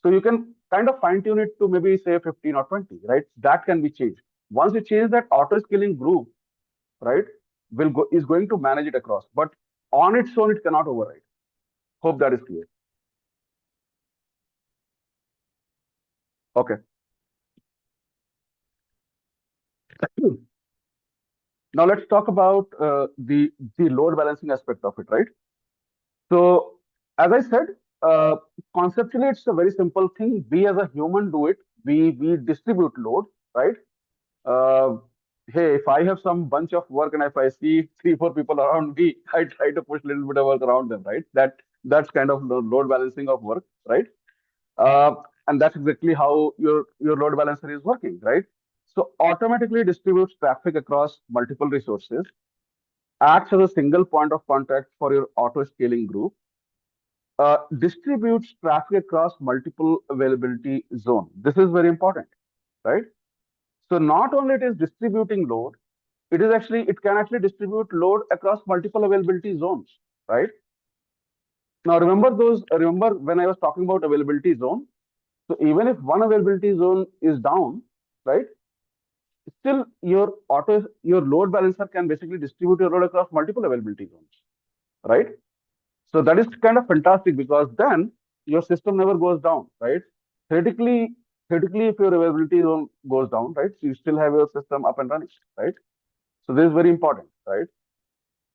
Speaker 2: So you can kind of fine tune it to maybe say 15 or 20, right? That can be changed. Once you change that auto scaling group, right, is going to manage it across, but on its own, it cannot override. Hope that is clear. Okay. Now let's talk about the load balancing aspect of it, right? So as I said, uh, conceptually it's a very simple thing. We as a human do it. We distribute load, right? Uh, hey, if I have some bunch of work and if I see three, four people around me, I try to push a little bit of work around them, right? That's kind of load balancing of work, right? Uh, and that's exactly how your load balancer is working, right? So automatically distributes traffic across multiple resources, acts as a single point of contact for your auto scaling group, distributes traffic across multiple availability zone. This is very important, right? So not only it is distributing load, it can actually distribute load across multiple availability zones, right? Now remember when I was talking about availability zone. So even if one availability zone is down, right, still your load balancer can basically distribute your load across multiple availability zones, right? So that is kind of fantastic because then your system never goes down, right? Theoretically, theoretically, if your availability zone goes down, right, so you still have your system up and running, right? So this is very important, right?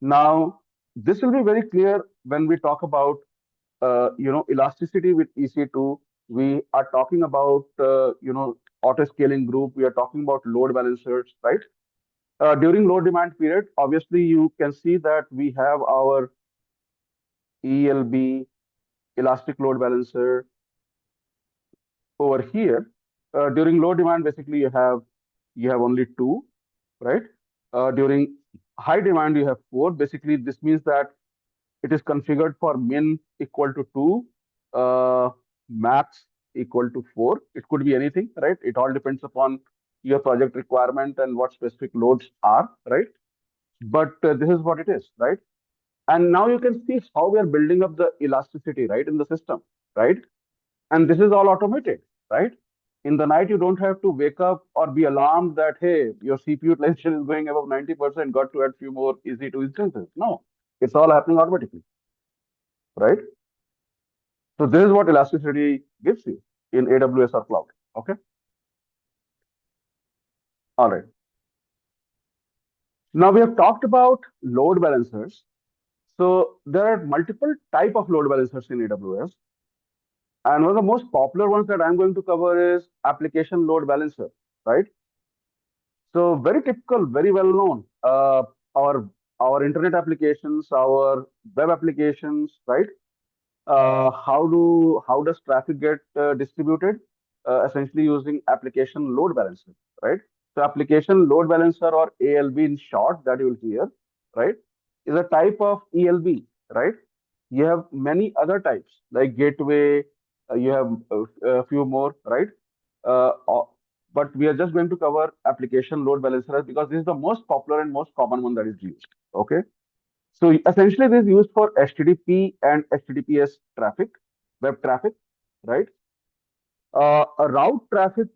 Speaker 2: Now, this will be very clear when we talk about elasticity with EC2. We are talking about auto scaling group. We are talking about load balancers, right? During low demand period, obviously you can see that we have our ELB, elastic load balancer, over here. During low demand, basically you have only two, right? During high demand, you have four. Basically, this means that it is configured for min equal to 2, max equal to 4. It could be anything, right? It all depends upon your project requirement and what specific loads are, right? But this is what it is, right? And now you can see how we are building up the elasticity, right, in the system, right? And this is all automated, right? In the night, you don't have to wake up or be alarmed that, hey, your CPU utilization is going above 90%, got to add few more EC2 instances. No, it's all happening automatically, right? So this is what elasticity gives you in AWS or cloud. Okay. All right. Now we have talked about load balancers. So there are multiple type of load balancers in AWS. And one of the most popular ones that I'm going to cover is application load balancer, right? So very typical, very well known. Our our internet applications, our web applications, right? How does traffic get distributed? Essentially using application load balancer, right? So application load balancer, or ALB in short, that you will hear, right, is a type of ELB, right? You have many other types like gateway. You have a few more, right? Uh, uh, but we are just going to cover application load balancer because this is the most popular and most common one that is used. Okay. So essentially, this is used for HTTP and HTTPS traffic, web traffic, right? A route traffic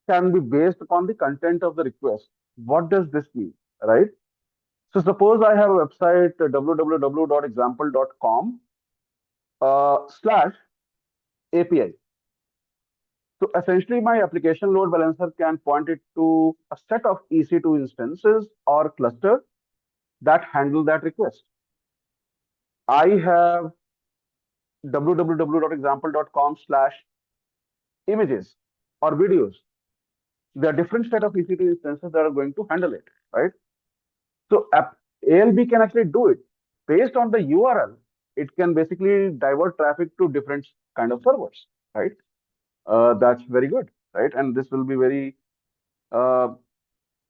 Speaker 2: can be based upon the content of the request. What does this mean, right? So suppose I have a website www.example.com slash API. So essentially, my application load balancer can point it to a set of EC2 instances or cluster that handle that request. I have www.example.com slash images or videos. There are different set of EC2 instances that are going to handle it, right? So ALB can actually do it based on the URL. It can basically divert traffic to different kind of servers, right? That's very good, right? And uh,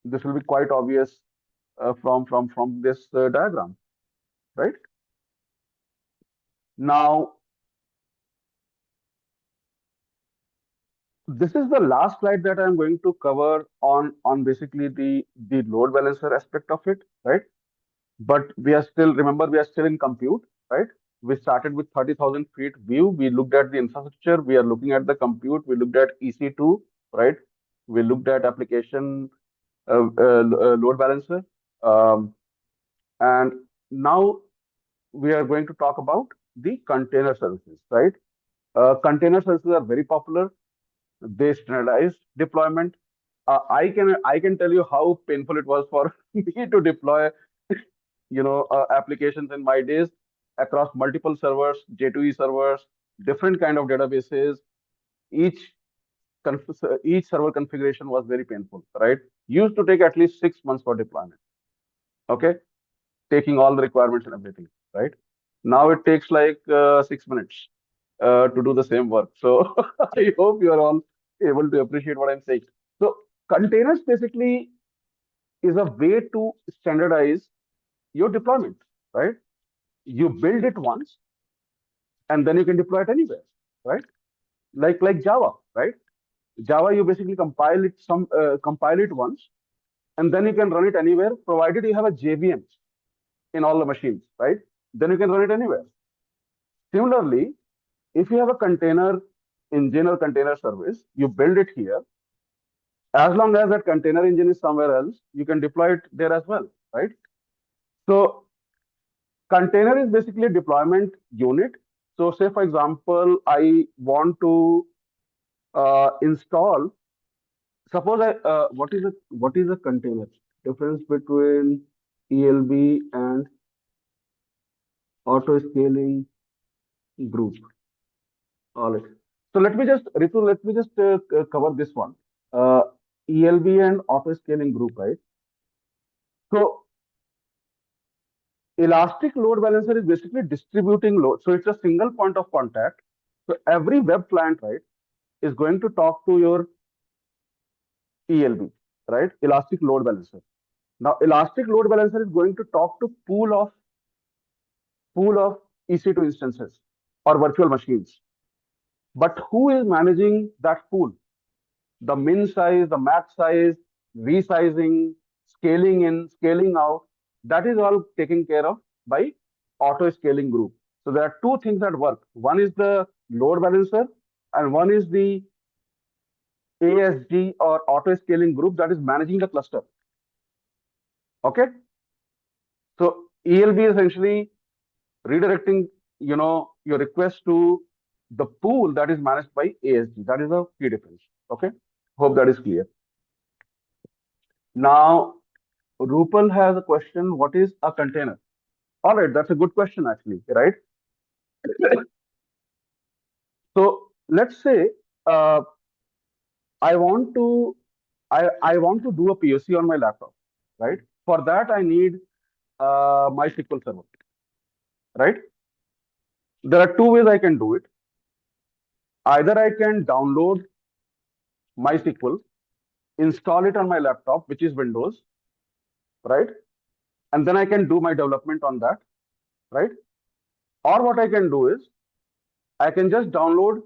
Speaker 2: this will be quite obvious from this diagram, right? Now, This is the last slide that I'm going to cover on basically the load balancer aspect of it, right? But we are still, remember, we are still in compute, right? We started with 30,000 feet view. We looked at the infrastructure. We are looking at the compute. We looked at EC2, right? We looked at application load balancer. Um, and now we are going to talk about the container services, right? Container services are very popular. They standardize deployment. I can tell you how painful it was for me to deploy, applications in my days across multiple servers, J2E servers, different kind of databases. Each each server configuration was very painful, right? Used to take at least 6 months for deployment. Okay, taking all the requirements and everything, right? Now it takes like 6 minutes to do the same work. So I hope you are all able to appreciate what I'm saying. So containers basically is a way to standardize your deployment, right? You build it once and then you can deploy it anywhere, right? Like Java, right? Java, you basically compile it once and then you can run it anywhere, provided you have a JVM in all the machines, right? Then you can run it anywhere. Similarly, if you have a container engine or container service, you build it here. As long as that container engine is somewhere else, you can deploy it there as well, right? So container is basically a deployment unit. So say for example, I want to install. Suppose what is a container? Difference between ELB and auto scaling group. All right. So let me just, Ritu, let me just cover this one. Uh, ELB and auto scaling group, right? So elastic load balancer is basically distributing load. So it's a single point of contact. So every web client, right, is going to talk to your ELB, right? Elastic load balancer. Now, elastic load balancer is going to talk to pool of EC2 instances or virtual machines. But who is managing that pool? The min size, the max size, resizing, scaling in, scaling out, that is all taken care of by auto scaling group. So there are two things that work. One is the load balancer and one is the ASG or auto scaling group that is managing the cluster. Okay. So ELB is essentially redirecting, your request to the pool that is managed by ASG. That is a key difference. Okay. Hope that is clear. Now, Rupal has a question. What is a container? All right, that's a good question actually, right? So let's say uh, I want to I want to do a POC on my laptop, right? For that, I need MySQL server, right? There are two ways I can do it. Either I can download MySQL, install it on my laptop, which is Windows, right? And then I can do my development on that, right? Or what I can do is I can just download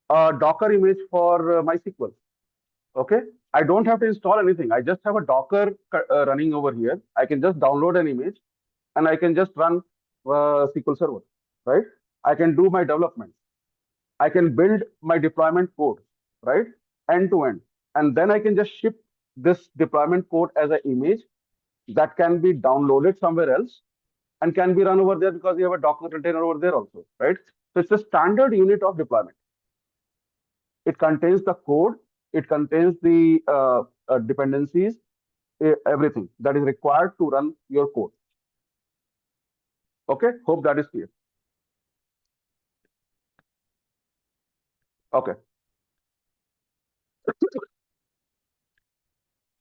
Speaker 2: a Docker image for MySQL. Okay. I don't have to install anything. I just have a Docker running over here. I can just download an image and I can just run SQL Server, right? I can do my development. I can build my deployment code, right? End to end. And then I can just ship this deployment code as an image that can be downloaded somewhere else and can be run over there because you have a Docker container over there also, right? So it's a standard unit of deployment. It contains the code, it contains the dependencies, everything that is required to run your code. Okay, hope that is clear. Okay,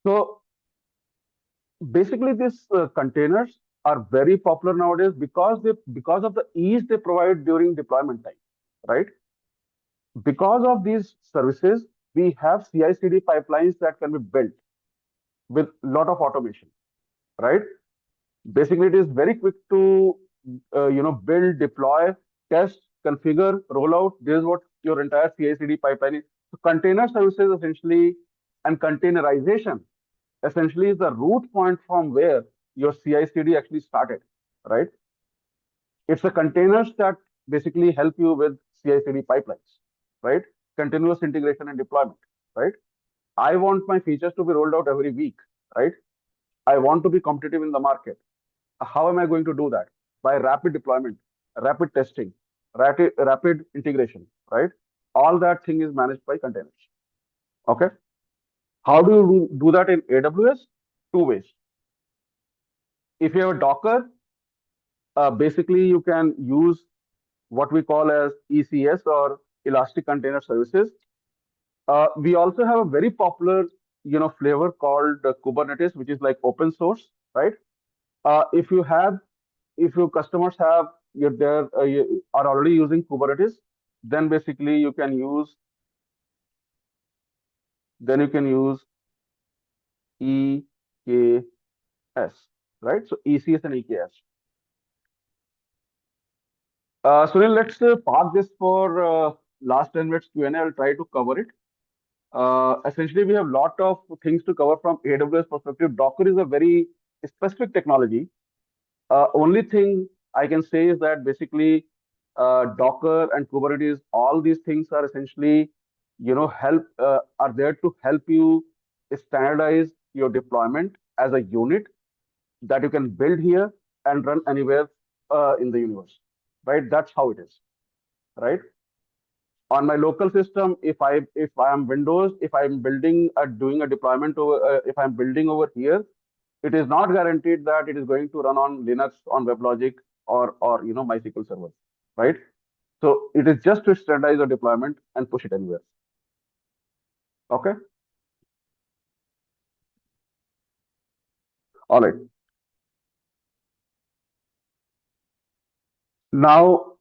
Speaker 2: so basically these containers are very popular nowadays because of the ease they provide during deployment time, right? Because of these services, we have CI/CD pipelines that can be built with a lot of automation, right? Basically, it is very quick to build, deploy, test, configure, roll out. This is what your entire CI/CD pipeline is. So container services essentially and containerization essentially is the root point from where your CI/CD actually started, right? It's the containers that basically help you with CI/CD pipelines, right? Continuous integration and deployment, right? I want my features to be rolled out every week, right? I want to be competitive in the market. How am I going to do that? By rapid deployment, rapid testing, rapid integration, right? All that thing is managed by containers. Okay. How do you do that in AWS? Two ways. If you have a Docker, basically you can use what we call as ECS or Elastic Container Services. We also have a very popular, flavor called Kubernetes, which is like open source, right? If you have, if your customers have, you are already using Kubernetes, then basically then you can use EKS, right? So ECS and EKS. Sunil, let's park this for last 10 minutes Q&A. I'll try to cover it. Essentially, we have a lot of things to cover from AWS perspective. Docker is a very specific technology. Only thing I can say is that basically Docker and Kubernetes, all these things are essentially, are there to help you standardize your deployment as a unit that you can build here and run anywhere in the universe, right? That's how it is, right? On my local system, if I am Windows, if I'm building doing a deployment over, if I'm building over here, it is not guaranteed that it is going to run on Linux, on WebLogic, or MySQL server, right? So it is just to standardize the deployment and push it anywhere. Okay, all right. Now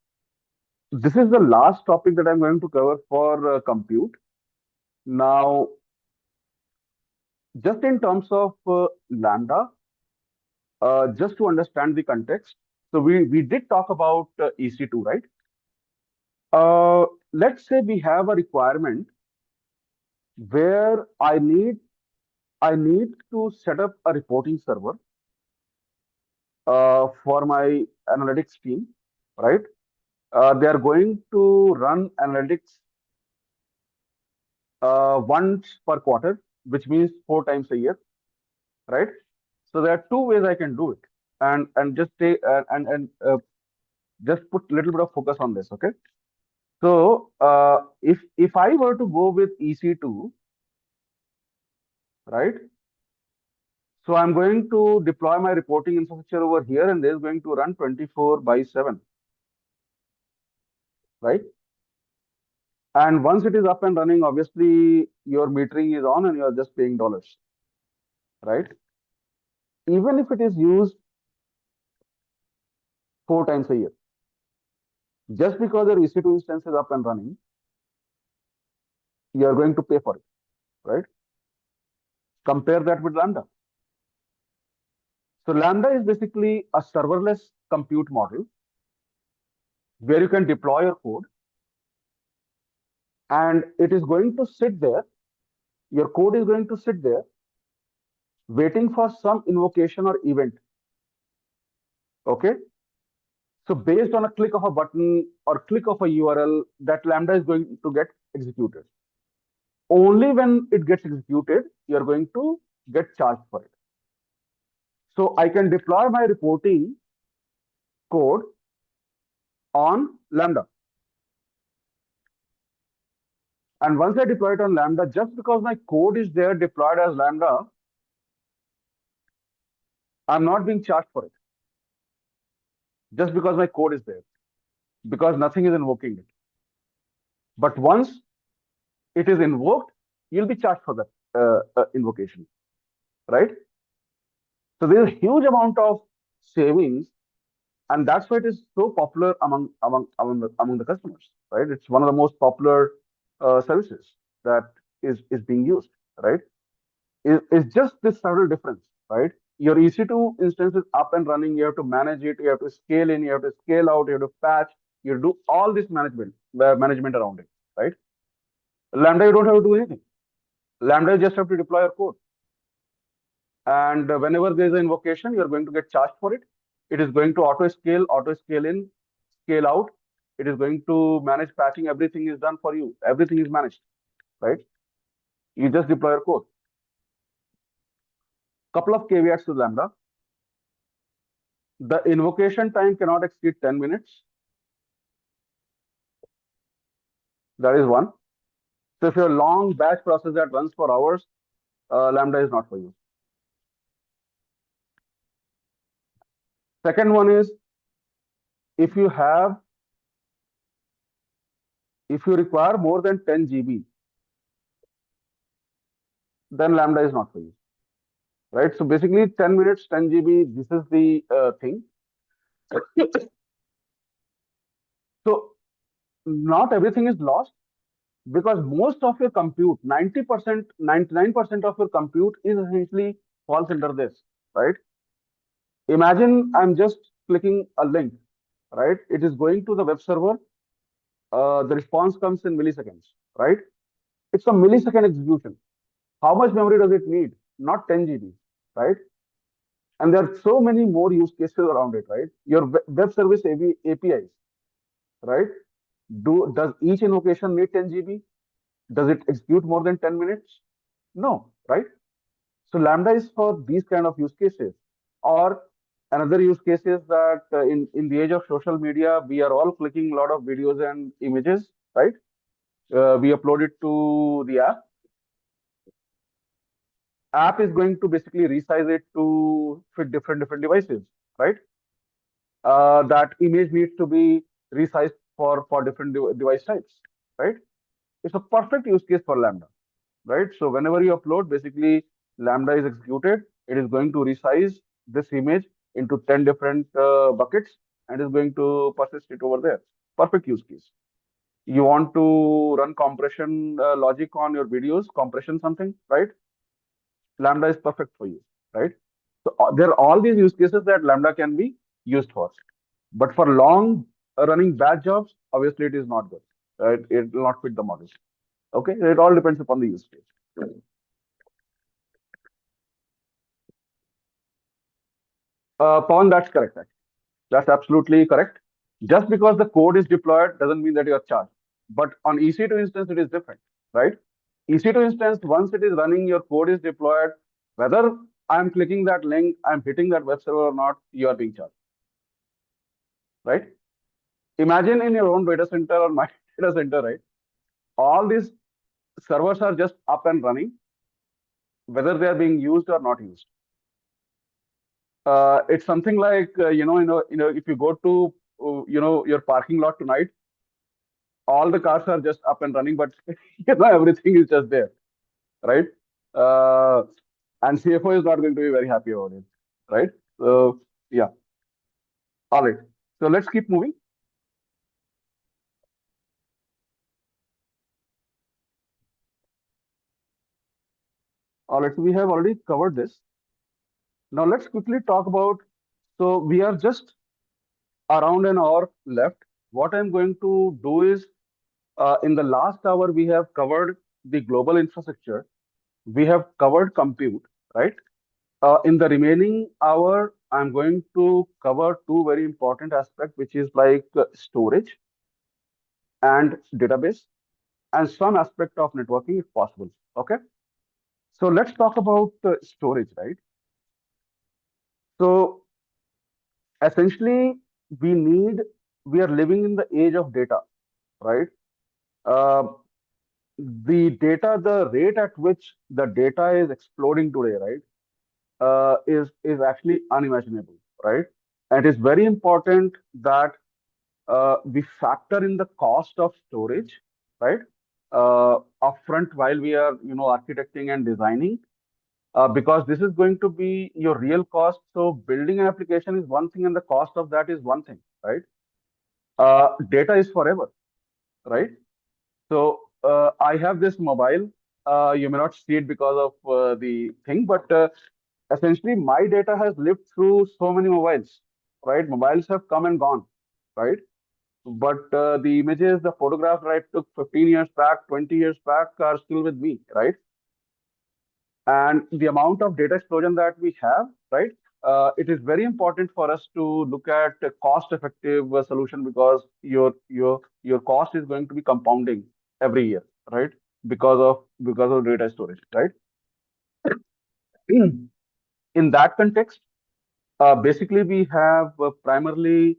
Speaker 2: this is the last topic that I'm going to cover for compute. Now, just in terms of Lambda, just to understand the context. So we did talk about EC2, right? Let's say we have a requirement where I need to set up a reporting server for my analytics team, right? They are going to run analytics once per quarter, which means 4 times a year, right? So there are two ways I can do it, and just take just put a little bit of focus on this, okay? So if I were to go with EC2, right? So I'm going to deploy my reporting infrastructure over here, and there's going to run 24/7, right? And once it is up and running, obviously your metering is on and you're just paying dollars, right? Even if it is used 4 times a year, just because your EC2 instance is up and running, you're going to pay for it, right? Compare that with Lambda. So Lambda is basically a serverless compute model where you can deploy your code and it is going to sit there. Your code is going to sit there waiting for some invocation or event. Okay. So based on a click of a button or click of a URL, that Lambda is going to get executed. Only when it gets executed, you're going to get charged for it. So I can deploy my reporting code on Lambda. And once I deploy it on Lambda, just because my code is there deployed as Lambda, I'm not being charged for it. Just because my code is there, because nothing is invoking it. But once it is invoked, you'll be charged for that invocation, right? So there's a huge amount of savings, and that's why it is so popular among the customers, right? It's one of the most popular services that is being used, right? It's just this subtle difference, right? Your EC2 instance is up and running. You have to manage it. You have to scale in. You have to scale out. You have to patch. You do all this management around it, right? Lambda, you don't have to do anything. Lambda, you just have to deploy your code. And whenever there is an invocation, you're going to get charged for it. It is going to auto scale in, scale out. It is going to manage patching. Everything is done for you. Everything is managed, right? You just deploy your code. Couple of caveats to Lambda. The invocation time cannot exceed 10 minutes. That is one. So if you have a long batch process that runs for hours, Lambda is not for you. Second one is if you have if you require more than 10 GB, then Lambda is not for you, right? So basically 10 minutes, 10 GB, this is the thing. So not everything is lost because most of your compute, 90%, 99% of your compute is essentially falls under this, right? Imagine I'm just clicking a link, right? It is going to the web server. The response comes in milliseconds, right? It's a millisecond execution. How much memory does it need? Not 10 GB, right? And there are so many more use cases around it, right? Your web service APIs, right? Does each invocation need 10 GB? Does it execute more than 10 minutes? No, right? So Lambda is for these kind of use cases. Or another use case is that in the age of social media, we are all clicking a lot of videos and images, right? We upload it to the app. App is going to basically resize it to fit different devices, right? That image needs to be resized for different device types, right? It's a perfect use case for Lambda, right? So whenever you upload, basically Lambda is executed. It is going to resize this image into 10 different buckets and is going to persist it over there. Perfect use case. You want to run compression logic on your videos, compression something, right? Lambda is perfect for you, right? So there are all these use cases that Lambda can be used for. But for long running batch jobs, obviously it is not good. Right? It will not fit the model. Okay, it all depends upon the use case. Pawan, that's correct. Actually. That's absolutely correct. Just because the code is deployed doesn't mean that you are charged. But on EC2 instance, it is different, right? EC2 instance, once it is running, your code is deployed. Whether I'm clicking that link, I'm hitting that web server or not, you are being charged, right? Imagine in your own data center or my data center, right? All these servers are just up and running, whether they are being used or not used. It's something like if you go to your parking lot tonight, all the cars are just up and running, but everything is just there, right? Uh, and CFO is not going to be very happy about it, right? So yeah, all right. So let's keep moving. All right, so we have already covered this. Now let's quickly talk about. So we are just around an hour left. What I'm going to do is, in the last hour, we have covered the global infrastructure. We have covered compute, right? In the remaining hour, I'm going to cover two very important aspects, which is like storage and database, and some aspect of networking if possible. Okay. So let's talk about storage, right? So essentially, we need, we are living in the age of data, right? Uh, the rate at which the data is exploding today, right, is actually unimaginable, right? And it is very important that we factor in the cost of storage, right, upfront while we are, architecting and designing, because this is going to be your real cost. So building an application is one thing, and the cost of that is one thing, right? Data is forever, right? So I have this mobile. You may not see it because of the thing, but essentially my data has lived through so many mobiles, right? Mobiles have come and gone, right? but the images, the photographs that I took 15 years back, 20 years back are still with me, right? And the amount of data explosion that we have, right? It is very important for us to look at a cost-effective solution because your cost is going to be compounding every year, right? Because of data storage, right? In that context, basically we have primarily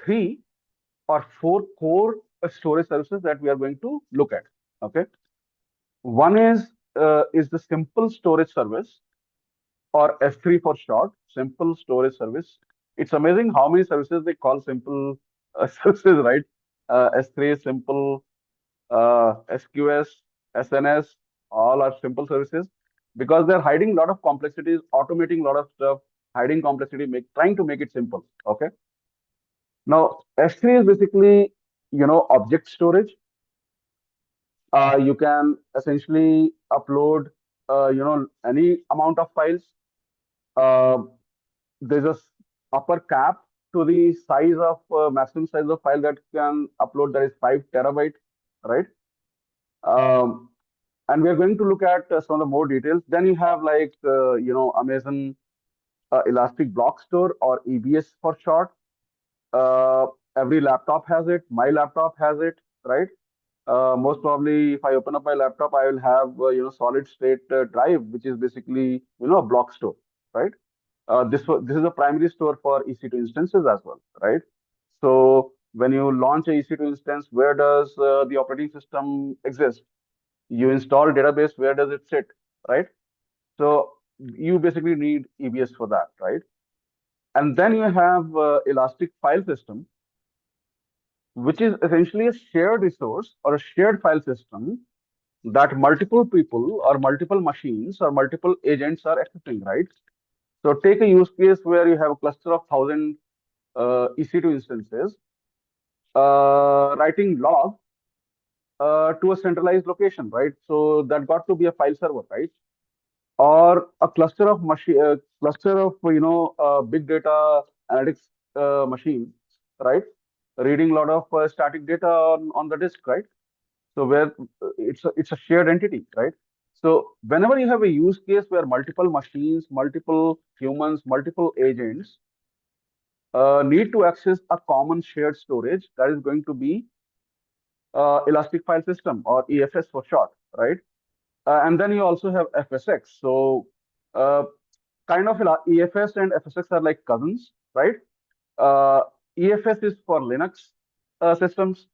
Speaker 2: three or four core storage services that we are going to look at. Okay, one is the simple storage service, or S3 for short, simple storage service. It's amazing how many services they call simple services, right? S3 simple, SQS, SNS, all are simple services because they're hiding a lot of complexities, automating a lot of stuff, hiding complexity, trying to make it simple. Okay. Now, S3 is basically, object storage. You can essentially upload, any amount of files. Uh, there's a upper cap to the size of maximum size of file that can upload, that is 5 terabyte, right? Um, and we are going to look at some of the more details. Then you have like Amazon Elastic Block Store, or EBS for short. Uh, every laptop has it. My laptop has it, right? Most probably, if I open up my laptop, I will have solid state drive, which is basically a block store, right? This is a primary store for EC2 instances as well, right? So when you launch a EC2 instance, where does the operating system exist? You install database, where does it sit, right? So you basically need EBS for that, right? And then you have Elastic File System, which is essentially a shared resource or a shared file system that multiple people or multiple machines or multiple agents are accessing, right? So take a use case where you have a cluster of 1,000 EC2 instances, writing log to a centralized location, right? So that got to be a file server, right? Or a cluster of big data analytics machine, right? Reading a lot of static data on the disk, right? So where it's a shared entity, right? So whenever you have a use case where multiple machines, multiple humans, multiple agents need to access a common shared storage, that is going to be Elastic File System, or EFS for short, right? And then you also have FSX. So uh, kind of EFS and FSX are like cousins, right? Uh, EFS is for Linux systems.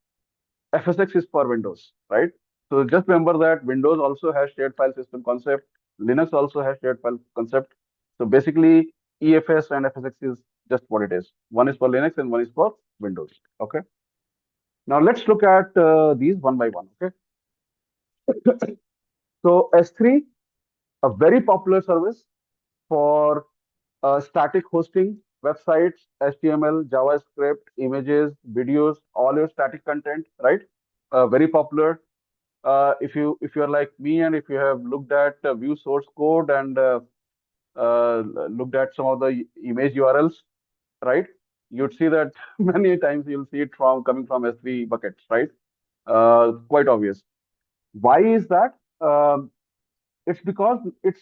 Speaker 2: FSX is for Windows, right? So just remember that Windows also has shared file system concept. Linux also has shared file concept. So basically, EFS and FSX is just what it is. One is for Linux and one is for Windows. Okay. Now let's look at these one by one. Okay. So S3, a very popular service for static hosting, websites, HTML, JavaScript, images, videos, all your static content, right? Very popular. If you're like me, and if you have looked at view source code and looked at some of the image URLs, right? You'd see that many times you'll see it from coming from S3 buckets, right? Quite obvious. Why is that? It's because it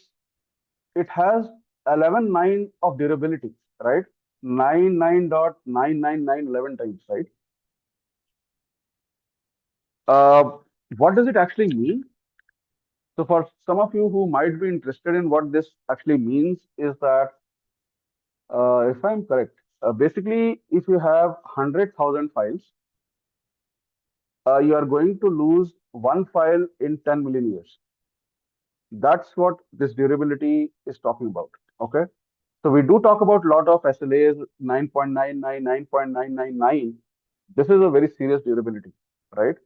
Speaker 2: has 11.9 of durability, right? 99.99911 times, right? Uh, what does it actually mean? So for some of you who might be interested in what this actually means, is that if I'm correct, basically if you have 100,000 files, you are going to lose one file in 10 million years. That's what this durability is talking about. Okay. So we do talk about a lot of SLAs, 9.99, 9.999. This is a very serious durability, right?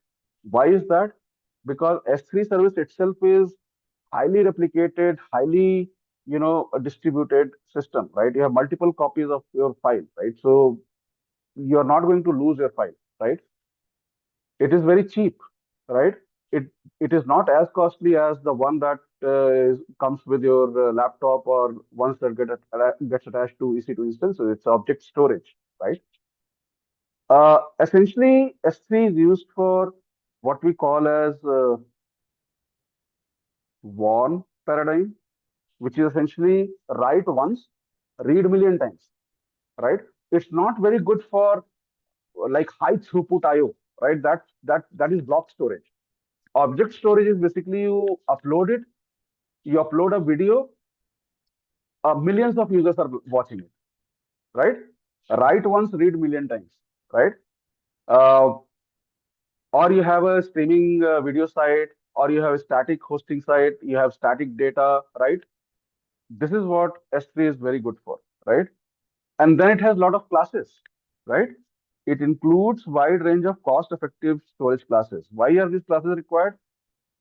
Speaker 2: Why is that? Because S3 service itself is highly replicated, highly, a distributed system, right? You have multiple copies of your file, right? So you're not going to lose your file, right? It is very cheap, right? It is not as costly as the one that comes with your laptop, or ones that gets attached to EC2 instances. It's object storage, right? Essentially, S3 is used for what we call as warn paradigm, which is essentially write once, read million times, right? It's not very good for like high throughput IO, right? That is block storage. Object storage is basically you upload a video, millions of users are watching it, right? Write once, read million times, right? Uh, or you have a streaming video site, or you have a static hosting site, you have static data, right? This is what S3 is very good for, right? And then it has a lot of classes, right? It includes wide range of cost-effective storage classes. Why are these classes required?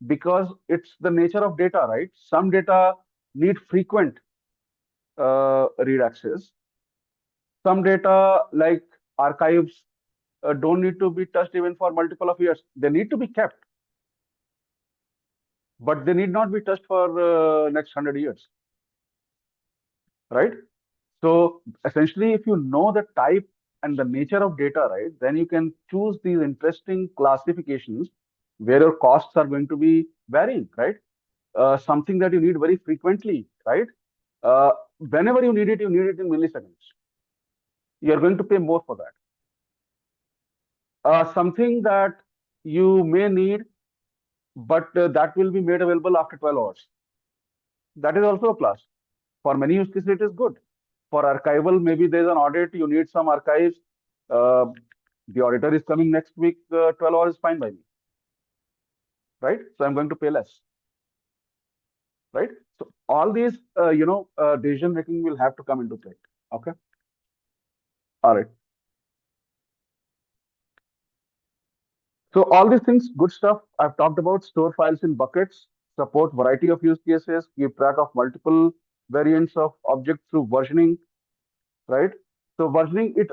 Speaker 2: Because it's the nature of data, right? Some data need frequent read access. Some data, like archives, don't need to be touched even for multiple of years. They need to be kept, but they need not be touched for next 100 years, right? So essentially, if you know the type and the nature of data, right, then you can choose these interesting classifications where your costs are going to be varying, right? Something that you need very frequently, right? Whenever you need it in milliseconds. You're going to pay more for that. Something that you may need, but that will be made available after 12 hours. That is also a class. For many use cases, it is good. For archival, maybe there's an audit, you need some archives. Uh, the auditor is coming next week, 12 hours is fine by me, right? So I'm going to pay less, right? So all these, decision making will have to come into play. Okay. All right. So all these things, good stuff. I've talked about store files in buckets, support variety of use cases, keep track of multiple variants of objects through versioning, right? So versioning, it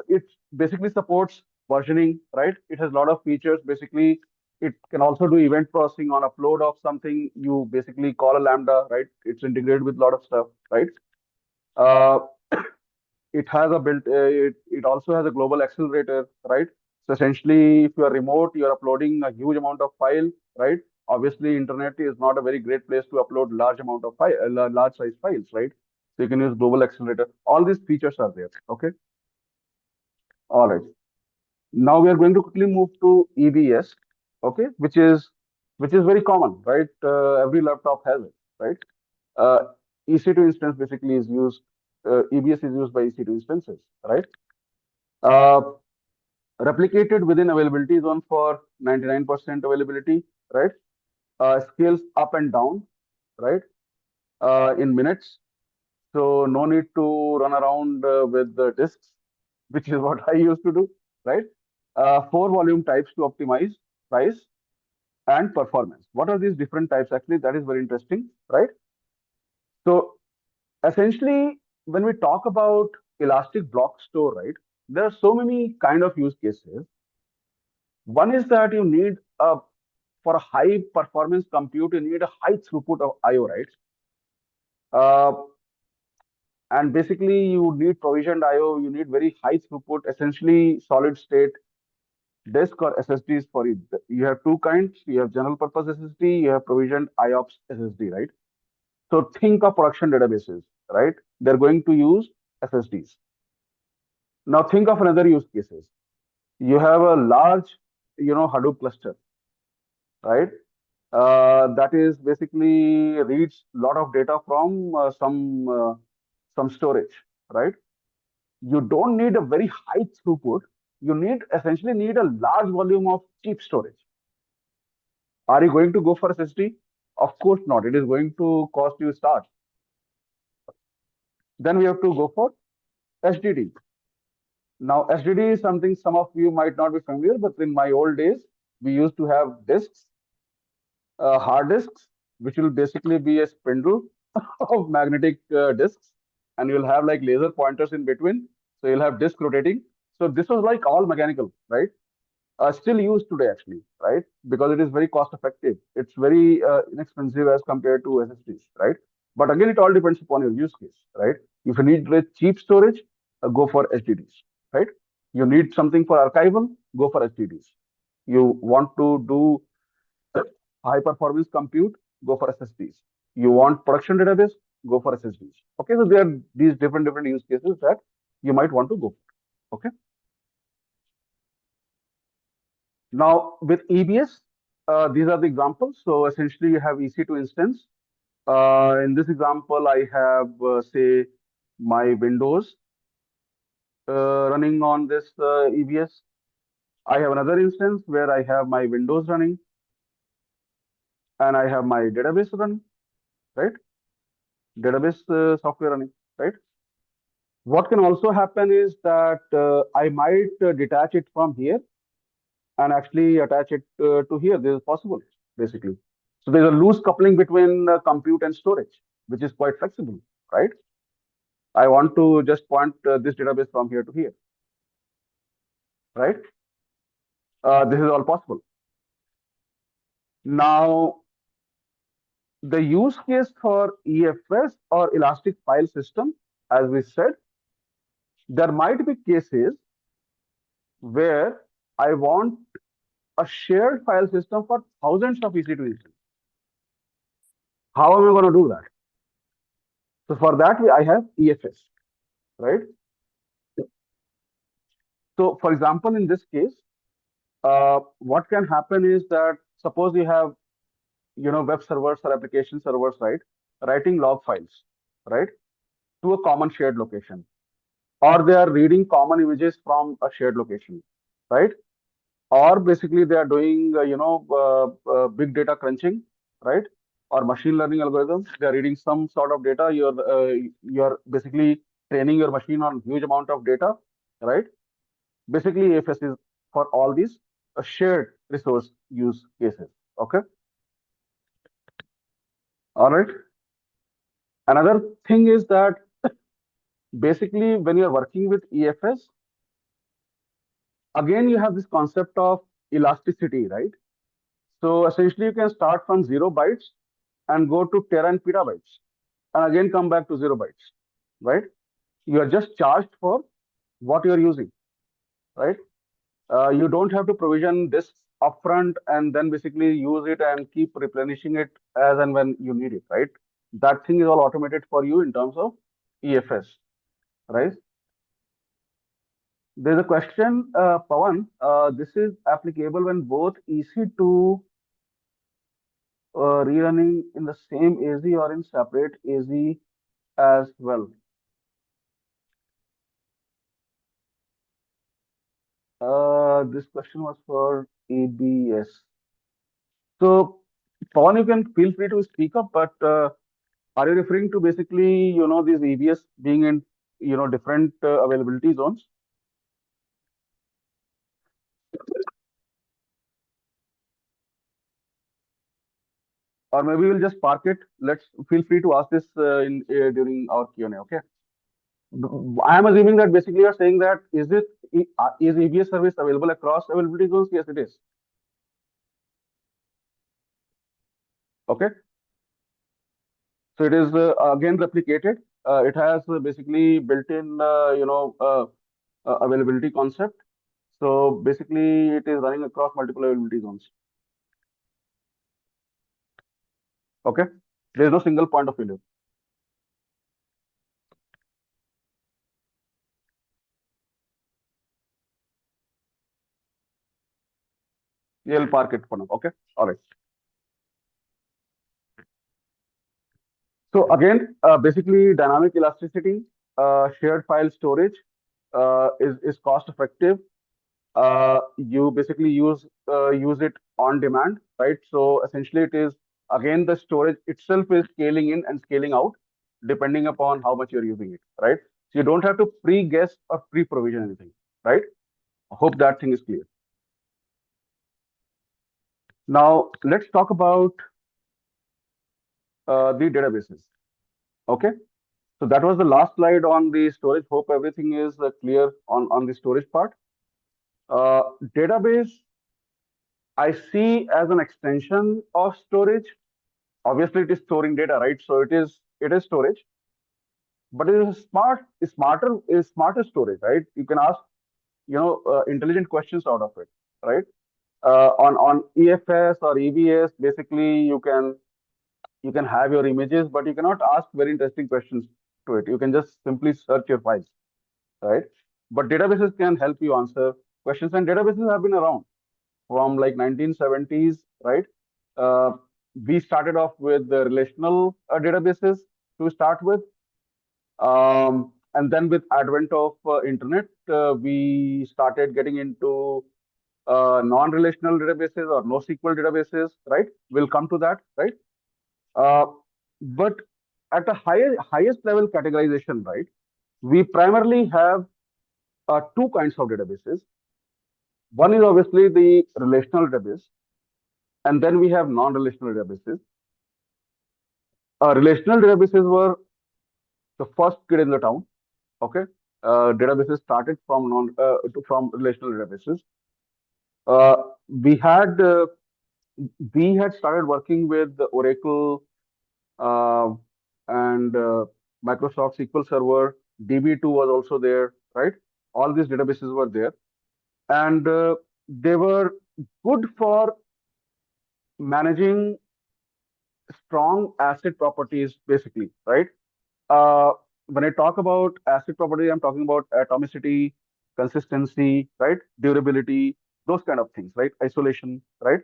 Speaker 2: basically supports versioning, right? It has a lot of features. Basically, it can also do event processing on upload of something. You basically call a Lambda, right? It's integrated with a lot of stuff, right? Uh, it has a built. It also has a global accelerator, right? So essentially, if you are remote, you are uploading a huge amount of file, right? Obviously, internet is not a very great place to upload large amount of file, large size files, right? So you can use global accelerator. All these features are there. Okay. All right. Now we are going to quickly move to EBS, okay, which is very common, right? Every laptop has it, right? Uh, EC2 instance basically is used. EBS is used by EC2 instances, right? Uh, Replicated within availability zone for 99% availability, right? Scales up and down, right? In minutes. So no need to run around with the disks, which is what I used to do, right? Four volume types to optimize price and performance. What are these different types? Actually, that is very interesting, right? So essentially, when we talk about elastic block store, right, there are so many kind of use cases. One is that you need for a high performance compute, you need a high throughput of IO, right? Uh, and basically, you need provisioned IO, you need very high throughput, essentially solid state disk or SSDs for it. You have two kinds. You have general purpose SSD, you have provisioned IOPS SSD, right? So think of production databases, right? They're going to use SSDs. Now think of another use cases. You have a large, Hadoop cluster, right? That is basically reads a lot of data from some storage, right? You don't need a very high throughput. You essentially need a large volume of cheap storage. Are you going to go for SSD? Of course not. It is going to cost you start. Then we have to go for HDD. Now, HDD is something some of you might not be familiar, but in my old days, we used to have disks, hard disks, which will basically be a spindle of magnetic disks, and you'll have like laser pointers in between. So you'll have disk rotating. So this was like all mechanical, right? Still used today actually, right? Because it is very cost effective. It's very inexpensive as compared to SSDs, right? But again, it all depends upon your use case, right? If you need cheap storage, go for HDDs, right? You need something for archival, go for HDDs. You want to do high performance compute, go for SSDs. You want production database, go for SSDs. Okay, so there are these different use cases that you might want to go for. Okay. Now with EBS, these are the examples. So essentially, you have EC2 instance. In this example, I have say my Windows running on this EBS. I have another instance where I have my Windows running and I have my database running, right? Database software running, right? What can also happen is that I might detach it from here and actually attach it to here. This is possible, basically. So there's a loose coupling between compute and storage, which is quite flexible, right? I want to just point this database from here to here, right? This is all possible. Now, the use case for EFS or elastic file system, as we said, there might be cases where I want a shared file system for thousands of EC2 instances. How am I going to do that? So for that, I have EFS, right? So for example, in this case, what can happen is that suppose you have, web servers or application servers, right, writing log files, right, to a common shared location, or they are reading common images from a shared location, right? Or basically they are doing big data crunching, right? Or machine learning algorithms. They are reading some sort of data. You're basically training your machine on huge amount of data, right? Basically AFS is for all these shared resource use cases. Okay, all right. Another thing is that basically when you're working with EFS, again you have this concept of elasticity, right? So essentially, you can start from 0 bytes and go to tera and petabytes, and again come back to 0 bytes, right? You are just charged for what you are using, right? You don't have to provision disks upfront and then basically use it and keep replenishing it as and when you need it, right? That thing is all automated for you in terms of EFS, right? There's a question, Pawan. This is applicable when both EC2 rerunning in the same AZ or in separate AZ as well. This question was for ABS. So, Pawan, you can feel free to speak up, but are you referring to basically, these ABS being in, different availability zones? Or maybe we'll just park it. Let's feel free to ask this in during our Q&A, okay? I am assuming that basically you're saying that is ABS service available across availability zones? Yes, it is. Okay. So it is again replicated. It has basically built-in, availability concept. So basically, it is running across multiple availability zones. Okay, there is no single point of failure. You'll park it for now. Okay, all right. So again, basically, dynamic elasticity, shared file storage is cost effective. You basically use it on demand, right? So essentially, it is again the storage itself is scaling in and scaling out depending upon how much you're using it, right? So you don't have to pre-guess or pre-provision anything, right? I hope that thing is clear. Now let's talk about the databases. Okay, so that was the last slide on the storage. Hope everything is clear on the storage part. Database I see as an extension of storage. Obviously, it is storing data, right? So it is storage, but it is smarter storage, right? You can ask, intelligent questions out of it, right? On EFS or EBS, basically you can have your images, but you cannot ask very interesting questions to it. You can just simply search your files, right? But databases can help you answer questions, and databases have been around from like 1970s, right? Uh, we started off with the relational databases to start with, and then with advent of internet, we started getting into non-relational databases or NoSQL databases, right? We'll come to that, right? Uh, but at a highest level categorization, right? We primarily have two kinds of databases. One is obviously the relational database, and then we have non-relational databases. Relational databases were the first kid in the town. Okay, databases started from from relational databases. Uh, we had uh, we had started working with the Oracle uh, and Microsoft SQL Server. DB2 was also there, right? All these databases were there, and they were good for managing strong asset properties, basically, right? Uh, when I talk about asset property, I'm talking about atomicity, consistency, right? Durability, those kind of things, right? Isolation, right?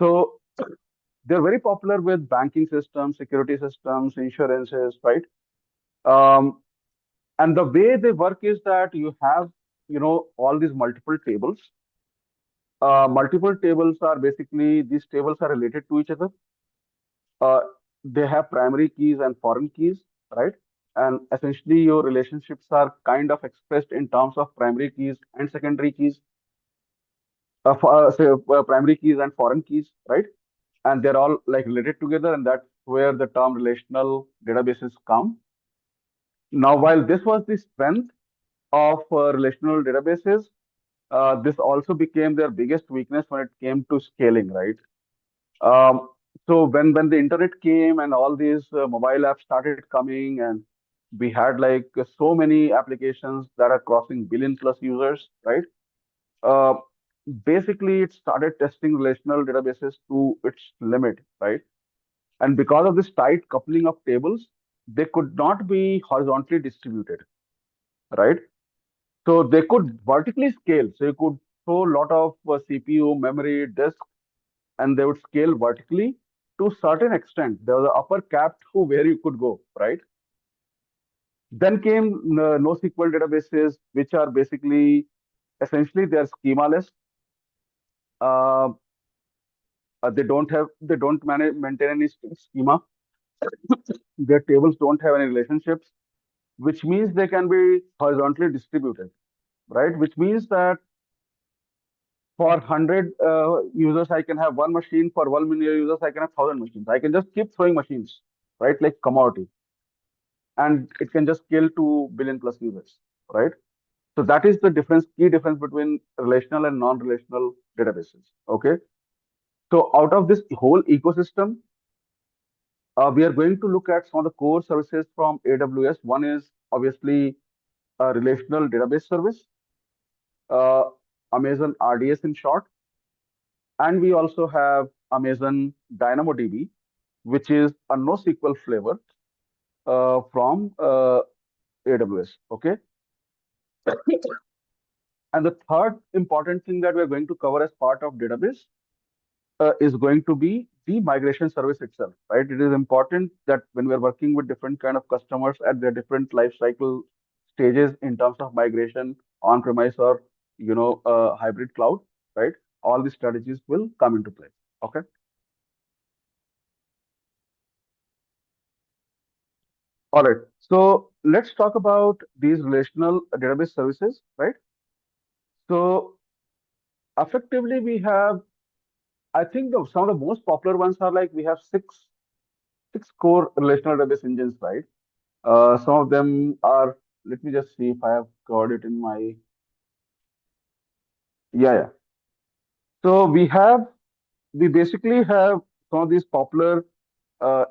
Speaker 2: So they're very popular with banking systems, security systems, insurances, right? Um, and the way they work is that you have, all these multiple tables. Multiple tables are basically, these tables are related to each other. Uh, they have primary keys and foreign keys, right? And essentially, your relationships are kind of expressed in terms of primary keys and secondary keys, primary keys and foreign keys, right? And they're all like related together, and that's where the term relational databases come. Now, while this was the strength of relational databases, this also became their biggest weakness when it came to scaling, right? Um, so when the internet came and all these mobile apps started coming, and we had like so many applications that are crossing billion plus users, right? Uh, Basically, it started testing relational databases to its limit, right? And because of this tight coupling of tables, they could not be horizontally distributed, right? So they could vertically scale. So you could throw a lot of CPU, memory, disk, and they would scale vertically to a certain extent. There was an upper cap to where you could go, right? Then came NoSQL databases, which are basically essentially they're schemaless. Uh, they don't maintain any schema. Their tables don't have any relationships, which means they can be horizontally distributed, right? Which means that for 100 users, I can have one machine. For 1 million users, I can have 1,000 machines. I can just keep throwing machines, right? Like commodity, and it can just scale to billion plus users, right? So that is the difference, key difference between relational and non-relational databases. Okay. So out of this whole ecosystem, we are going to look at some of the core services from AWS. One is obviously a relational database service, uh, Amazon RDS in short, and we also have Amazon DynamoDB, which is a NoSQL flavor from AWS. Okay. And the third important thing that we're going to cover as part of database is going to be the migration service itself, right? It is important that when we're working with different kind of customers at their different life cycle stages in terms of migration on-premise or hybrid cloud, right? All these strategies will come into play. Okay. All right. So let's talk about these relational database services, right? So effectively, we have, I think some of the most popular ones are like we have six core relational database engines, right? Some of them are, let me just see if I have got it in my, yeah, yeah. So we basically have some of these popular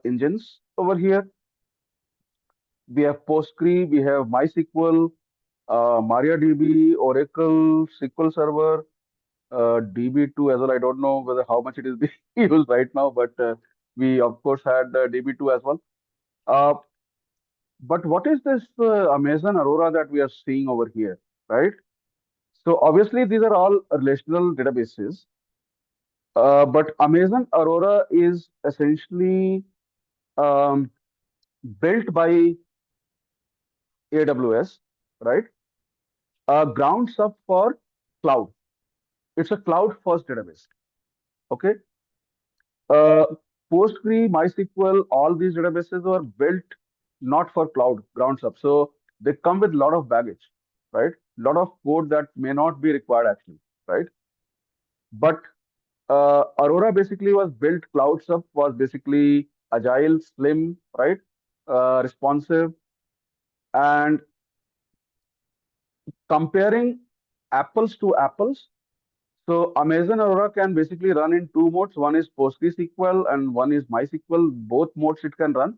Speaker 2: engines over here. We have Postgre, we have MySQL, MariaDB, Oracle, SQL Server, DB2 as well. I don't know whether how much it is being used right now, but we of course had DB2 as well. Uh, but what is this Amazon Aurora that we are seeing over here, right? So obviously these are all relational databases, but Amazon Aurora is essentially um, built by AWS, right? Grounds up for cloud. It's a cloud first database. Okay. Uh, Postgre, MySQL, all these databases were built not for cloud grounds up. So they come with a lot of baggage, right? A lot of code that may not be required actually, right? But Aurora basically was built, clouds up was basically agile, slim, right? Responsive, and comparing apples to apples. So Amazon Aurora can basically run in two modes. One is PostgreSQL and one is MySQL. Both modes it can run,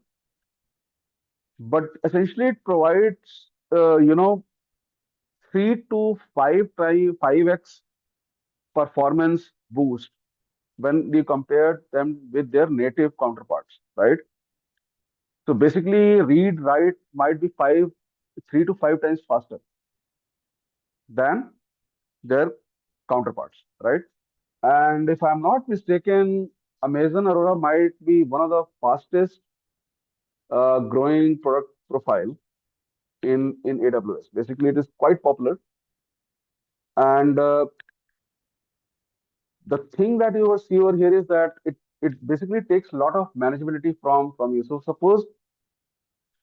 Speaker 2: but essentially it provides, 3 to 5x performance boost when you compare them with their native counterparts, right? So basically, read write might be 3 to 5 times faster than their counterparts, right? And if I'm not mistaken, Amazon Aurora might be one of the fastest growing product profile in AWS. Basically, it is quite popular. And the thing that you will see over here is that it basically takes a lot of manageability from you. So suppose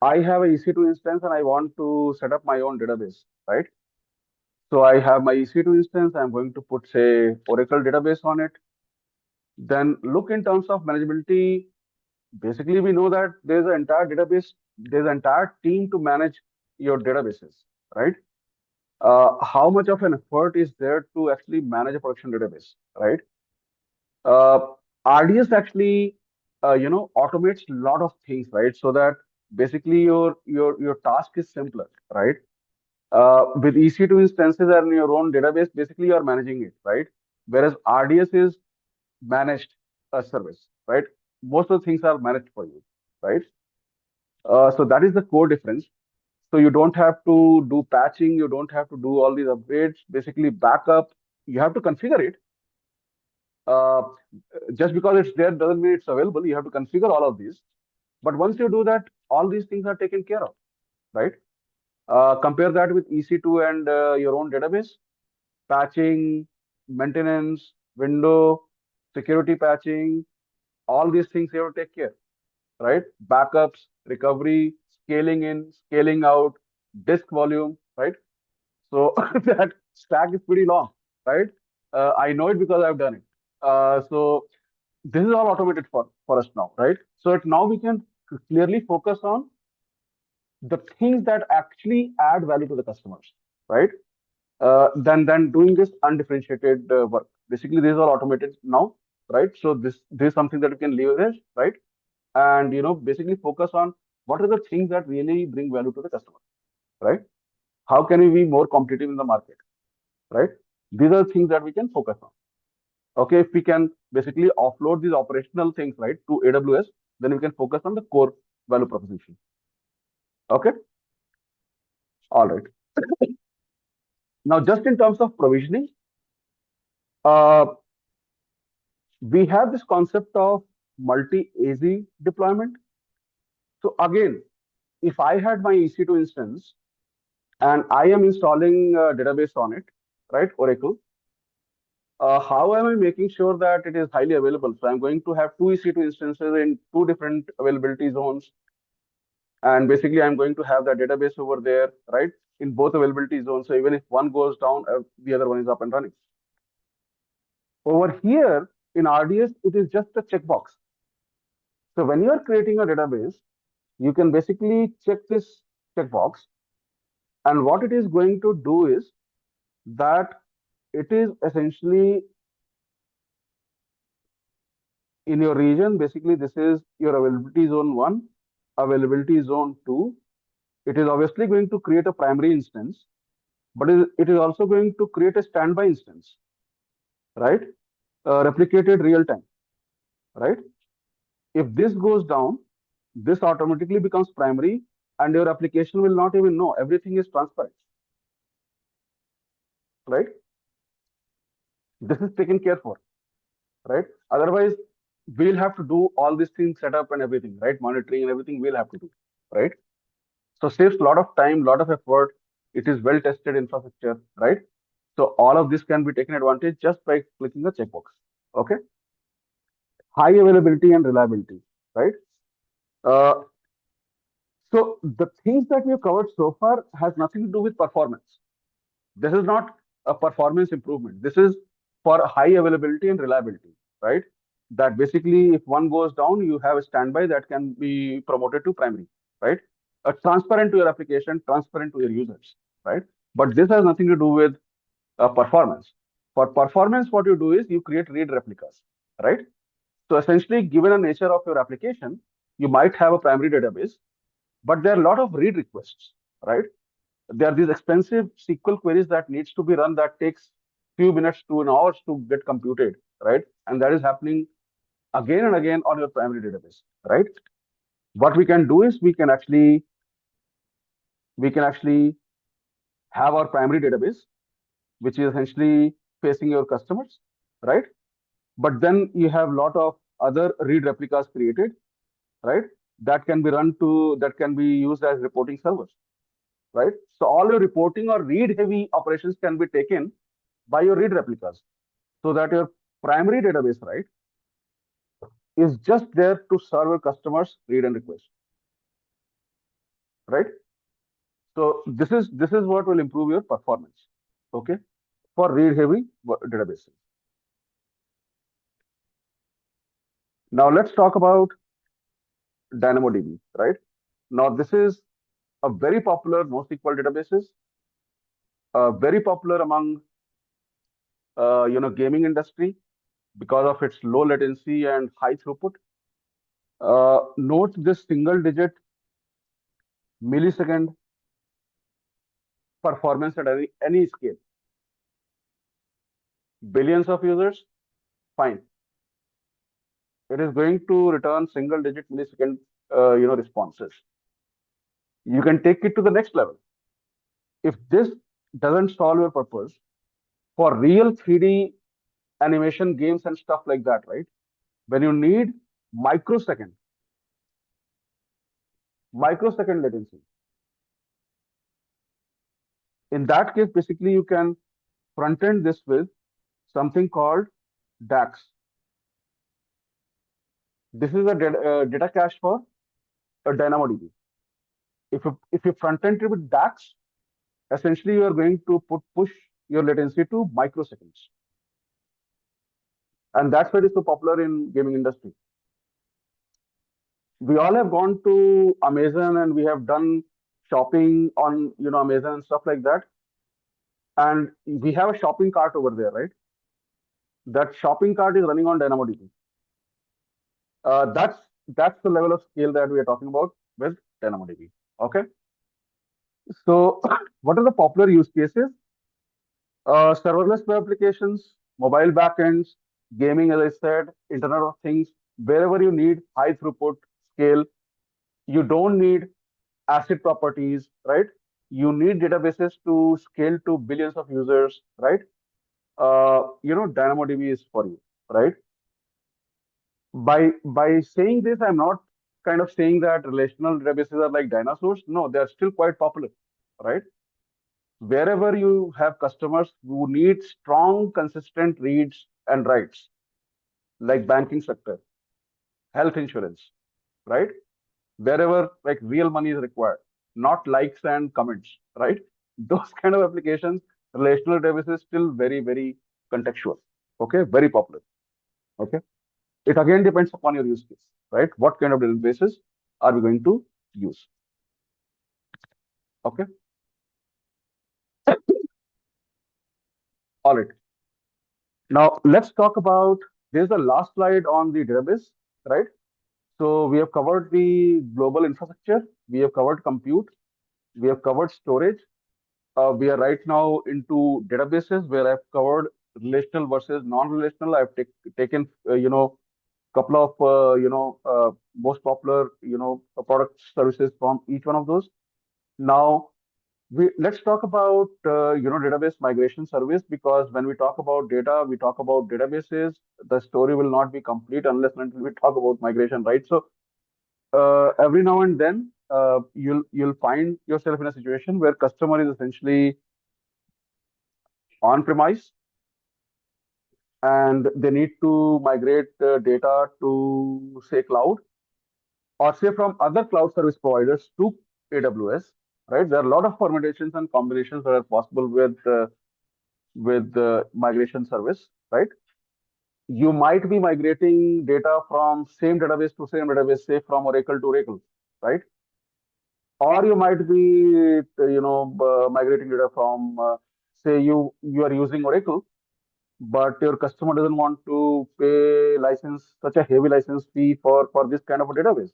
Speaker 2: I have a EC2 instance and I want to set up my own database, right? So I have my EC2 instance. I'm going to put, say, Oracle database on it. Then look in terms of manageability. Basically, we know that there's an entire database, there's an entire team to manage your databases, right? How much of an effort is there to actually manage a production database, right? Uh, RDS actually, automates a lot of things, right? So that basically your task is simpler, right? With EC2 instances and your own database, basically you are managing it, right? Whereas RDS is managed a service, right? Most of the things are managed for you, right? So that is the core difference. So you don't have to do patching, you don't have to do all these upgrades, basically backup. You have to configure it. Uh, just because it's there doesn't mean it's available. You have to configure all of these. But once you do that, all these things are taken care of, right? Compare that with EC2 and your own database, patching, maintenance, window, security patching, all these things you have to take care, right? Backups, recovery, scaling in, scaling out, disk volume, right? So that stack is pretty long, right? I know it because I've done it. So this is all automated for us now, right? So now we can clearly focus on the things that actually add value to the customers, right? Than doing this undifferentiated work. Basically, these are automated now, right? So this is something that we can leverage, right? And basically focus on what are the things that really bring value to the customer, right? How can we be more competitive in the market, right? These are the things that we can focus on. Okay, if we can basically offload these operational things, right, to AWS, then we can focus on the core value proposition. Okay, all right. Now, just in terms of provisioning, uh, we have this concept of multi-AZ deployment. So again, if I had my EC2 instance and I am installing a database on it, right, Oracle, how am I making sure that it is highly available? So I'm going to have two EC2 instances in two different availability zones. And basically, I'm going to have that database over there, right, in both availability zones. So even if one goes down, the other one is up and running. Over here in RDS, it is just a checkbox. So when you are creating a database, you can basically check this checkbox. And what it is going to do is that it is essentially in your region. Basically, this is your availability zone 1, availability zone 2. It is obviously going to create a primary instance. but it is also going to create a standby instance, right? Replicated real time, right? If this goes down, this automatically becomes primary, and your application will not even know. Everything is transparent, right? This is taken care for, right? Otherwise, we'll have to do all these things, set up and everything, right? Monitoring and everything we'll have to do, right? So saves a lot of time, lot of effort. It is well tested infrastructure, right? So all of this can be taken advantage just by clicking the checkbox. Okay. High availability and reliability, right? Uh, so the things that we have covered so far has nothing to do with performance. This is not a performance improvement. This is for high availability and reliability, right? That basically, if one goes down, you have a standby that can be promoted to primary, right? Transparent to your application, transparent to your users, right? But this has nothing to do with performance. For performance, what you do is you create read replicas, right? So essentially, given the nature of your application, you might have a primary database, but there are a lot of read requests, right? There are these expensive SQL queries that needs to be run that takes few minutes to an hours to get computed, right? And that is happening again and again on your primary database, right? What we can do is we can actually have our primary database, which is essentially facing your customers, right? But then you have a lot of other read replicas created, right? That can be used as reporting servers, right? So all your reporting or read heavy operations can be taken by your read replicas, so that your primary database, right, is just there to serve your customers read and request, right? So this is what will improve your performance, okay, for read heavy databases. Now let's talk about DynamoDB, right? Now this is a very popular NoSQL databases, very popular among gaming industry because of its low latency and high throughput. Note this single digit millisecond performance at any scale. Billions of users, fine. It is going to return single digit millisecond responses. You can take it to the next level. If this doesn't solve your purpose for real 3D animation games and stuff like that, right? When you need microsecond, microsecond latency, in that case, basically you can front end this with something called DAX. This is a data cache for a DynamoDB. If you front end it with DAX, essentially you are going to push your latency to microseconds, and that's why it is so popular in gaming industry. We all have gone to Amazon and we have done shopping on Amazon and stuff like that, and we have a shopping cart over there, right? That shopping cart is running on DynamoDB. That's the level of scale that we are talking about with DynamoDB. Okay, so what are the popular use cases? Serverless web applications, mobile backends, gaming, as I said, Internet of Things. Wherever you need high throughput scale, you don't need ACID properties, right? You need databases to scale to billions of users, right? DynamoDB is for you, right? By saying this, I'm not kind of saying that relational databases are like dinosaurs. No, they are still quite popular, right? Wherever you have customers who need strong, consistent reads and writes, like banking sector, health insurance, right? Wherever like real money is required, not likes and comments, right? Those kind of applications, relational databases still very, very contextual. Okay, very popular. Okay. It again depends upon your use case, right? What kind of databases are we going to use? Okay. All right. Now let's talk about, there's the last slide on the database, right? So we have covered the global infrastructure, we have covered compute, we have covered storage, We are right now into databases where I've covered relational versus non-relational. I've taken, couple of, most popular, product services from each one of those. Now, let's talk about, database migration service, because when we talk about data, we talk about databases. The story will not be complete unless and until we talk about migration, right? So, every now and then, you'll find yourself in a situation where customer is essentially on premise and they need to migrate data to, say, cloud, or say from other cloud service providers to AWS, right? There are a lot of permutations and combinations that are possible with the migration service, right? You might be migrating data from same database to same database, say from Oracle to Oracle, right? Or you might be, migrating data from, say, you are using Oracle, but your customer doesn't want to pay license, such a heavy license fee for this kind of a database.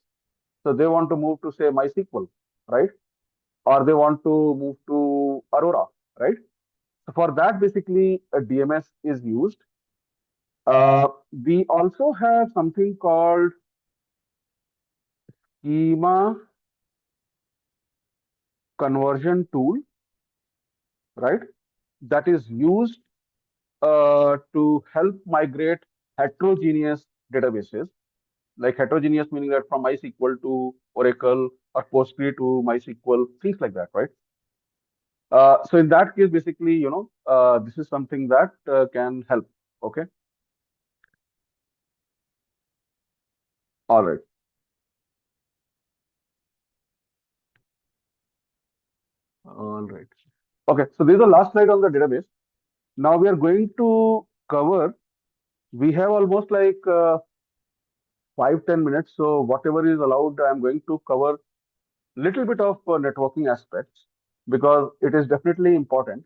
Speaker 2: So they want to move to, say, MySQL, right? Or they want to move to Aurora, right? So for that, basically, a DMS is used. We also have something called schema conversion tool, right? That is used to help migrate heterogeneous databases, like heterogeneous meaning that from MySQL to Oracle or Postgre to MySQL, things like that, right? So in that case, basically, this is something that can help. Okay. All right. All right. Okay. So this is the last slide on the database. Now we are going to cover, we have almost like 5-10 minutes. So whatever is allowed, I'm going to cover little bit of networking aspects because it is definitely important.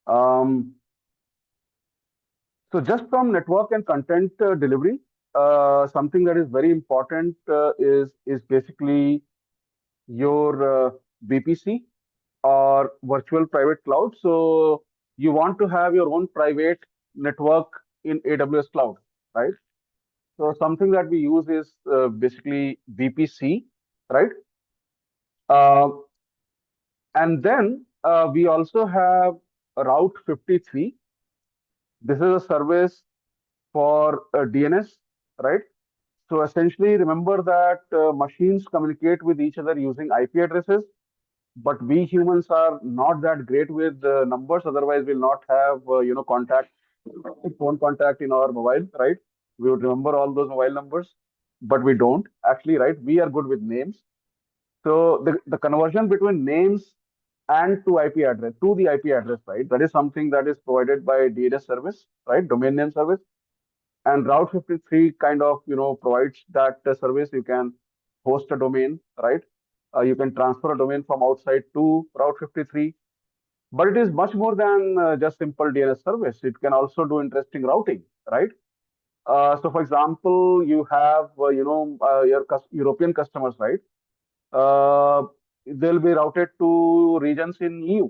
Speaker 2: Um, so just from network and content delivery, something that is very important is basically your VPC or virtual private cloud. So you want to have your own private network in AWS cloud, right? So something that we use is basically VPC, right? Uh, and then we also have Route 53. This is a service for DNS, right? So essentially, remember that machines communicate with each other using IP addresses, but we humans are not that great with numbers. Otherwise, we'll not have contact, phone contact in our mobile, right? We would remember all those mobile numbers, but we don't actually, right? We are good with names. So the conversion between names and to the IP address, right? That is something that is provided by DNS service, right? Domain name service. And Route 53 kind of, provides that service. You can host a domain, right? You can transfer a domain from outside to Route 53. But it is much more than just simple DNS service. It can also do interesting routing, right? So, for example, you have, your European customers, right? Uh, they'll be routed to regions in EU,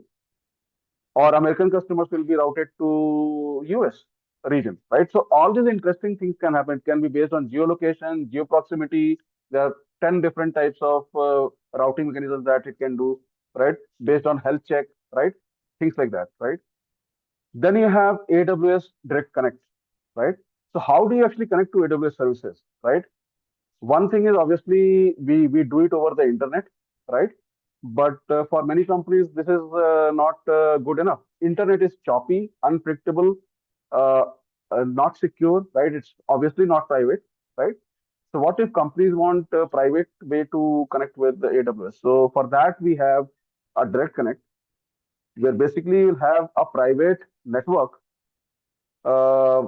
Speaker 2: or American customers will be routed to US region, right? So all these interesting things can happen. It can be based on geolocation, geoproximity. There are 10 different types of routing mechanisms that it can do, right? Based on health check, right? Things like that, right? Then you have AWS Direct Connect, right? So how do you actually connect to AWS services, right? One thing is obviously we do it over the internet, right? But for many companies, this is not good enough. Internet is choppy, unpredictable, uh, not secure, right? It's obviously not private, right? So what if companies want a private way to connect with the AWS? So for that, we have a direct connect where basically you'll have a private network, uh,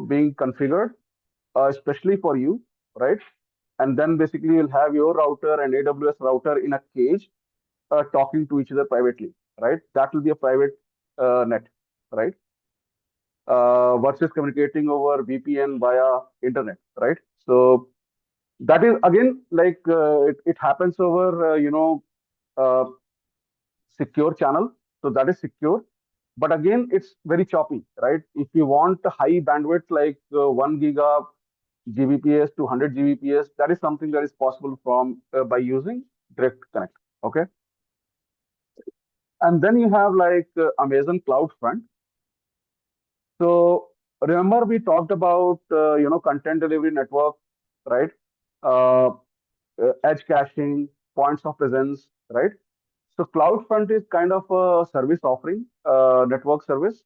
Speaker 2: being configured, especially for you, right? And then basically you'll have your router and AWS router in a cage talking to each other privately, right? That will be a private net, right? Versus communicating over VPN via internet, right? So that is again like it happens over uh, secure channel. So that is secure. But again, it's very choppy, right? If you want high bandwidth like 1 giga Gbps to 100 Gbps, that is something that is possible from by using direct connect. Okay. And then you have like Amazon CloudFront. So remember we talked about content delivery network, right? Uh, Edge caching, points of presence, right? So CloudFront is kind of a service offering, network service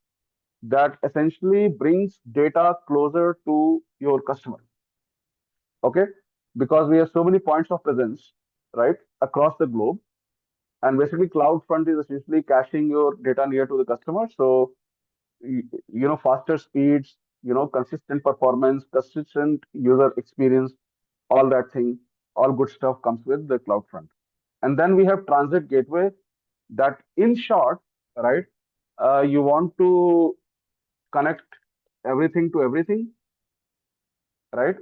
Speaker 2: that essentially brings data closer to your customer. Okay, because we have so many points of presence, right, across the globe, and basically CloudFront is essentially caching your data near to the customer. So faster speeds, consistent performance, consistent user experience, all that thing, all good stuff comes with the CloudFront. And then we have Transit Gateway that, in short, right, you want to connect everything to everything, right?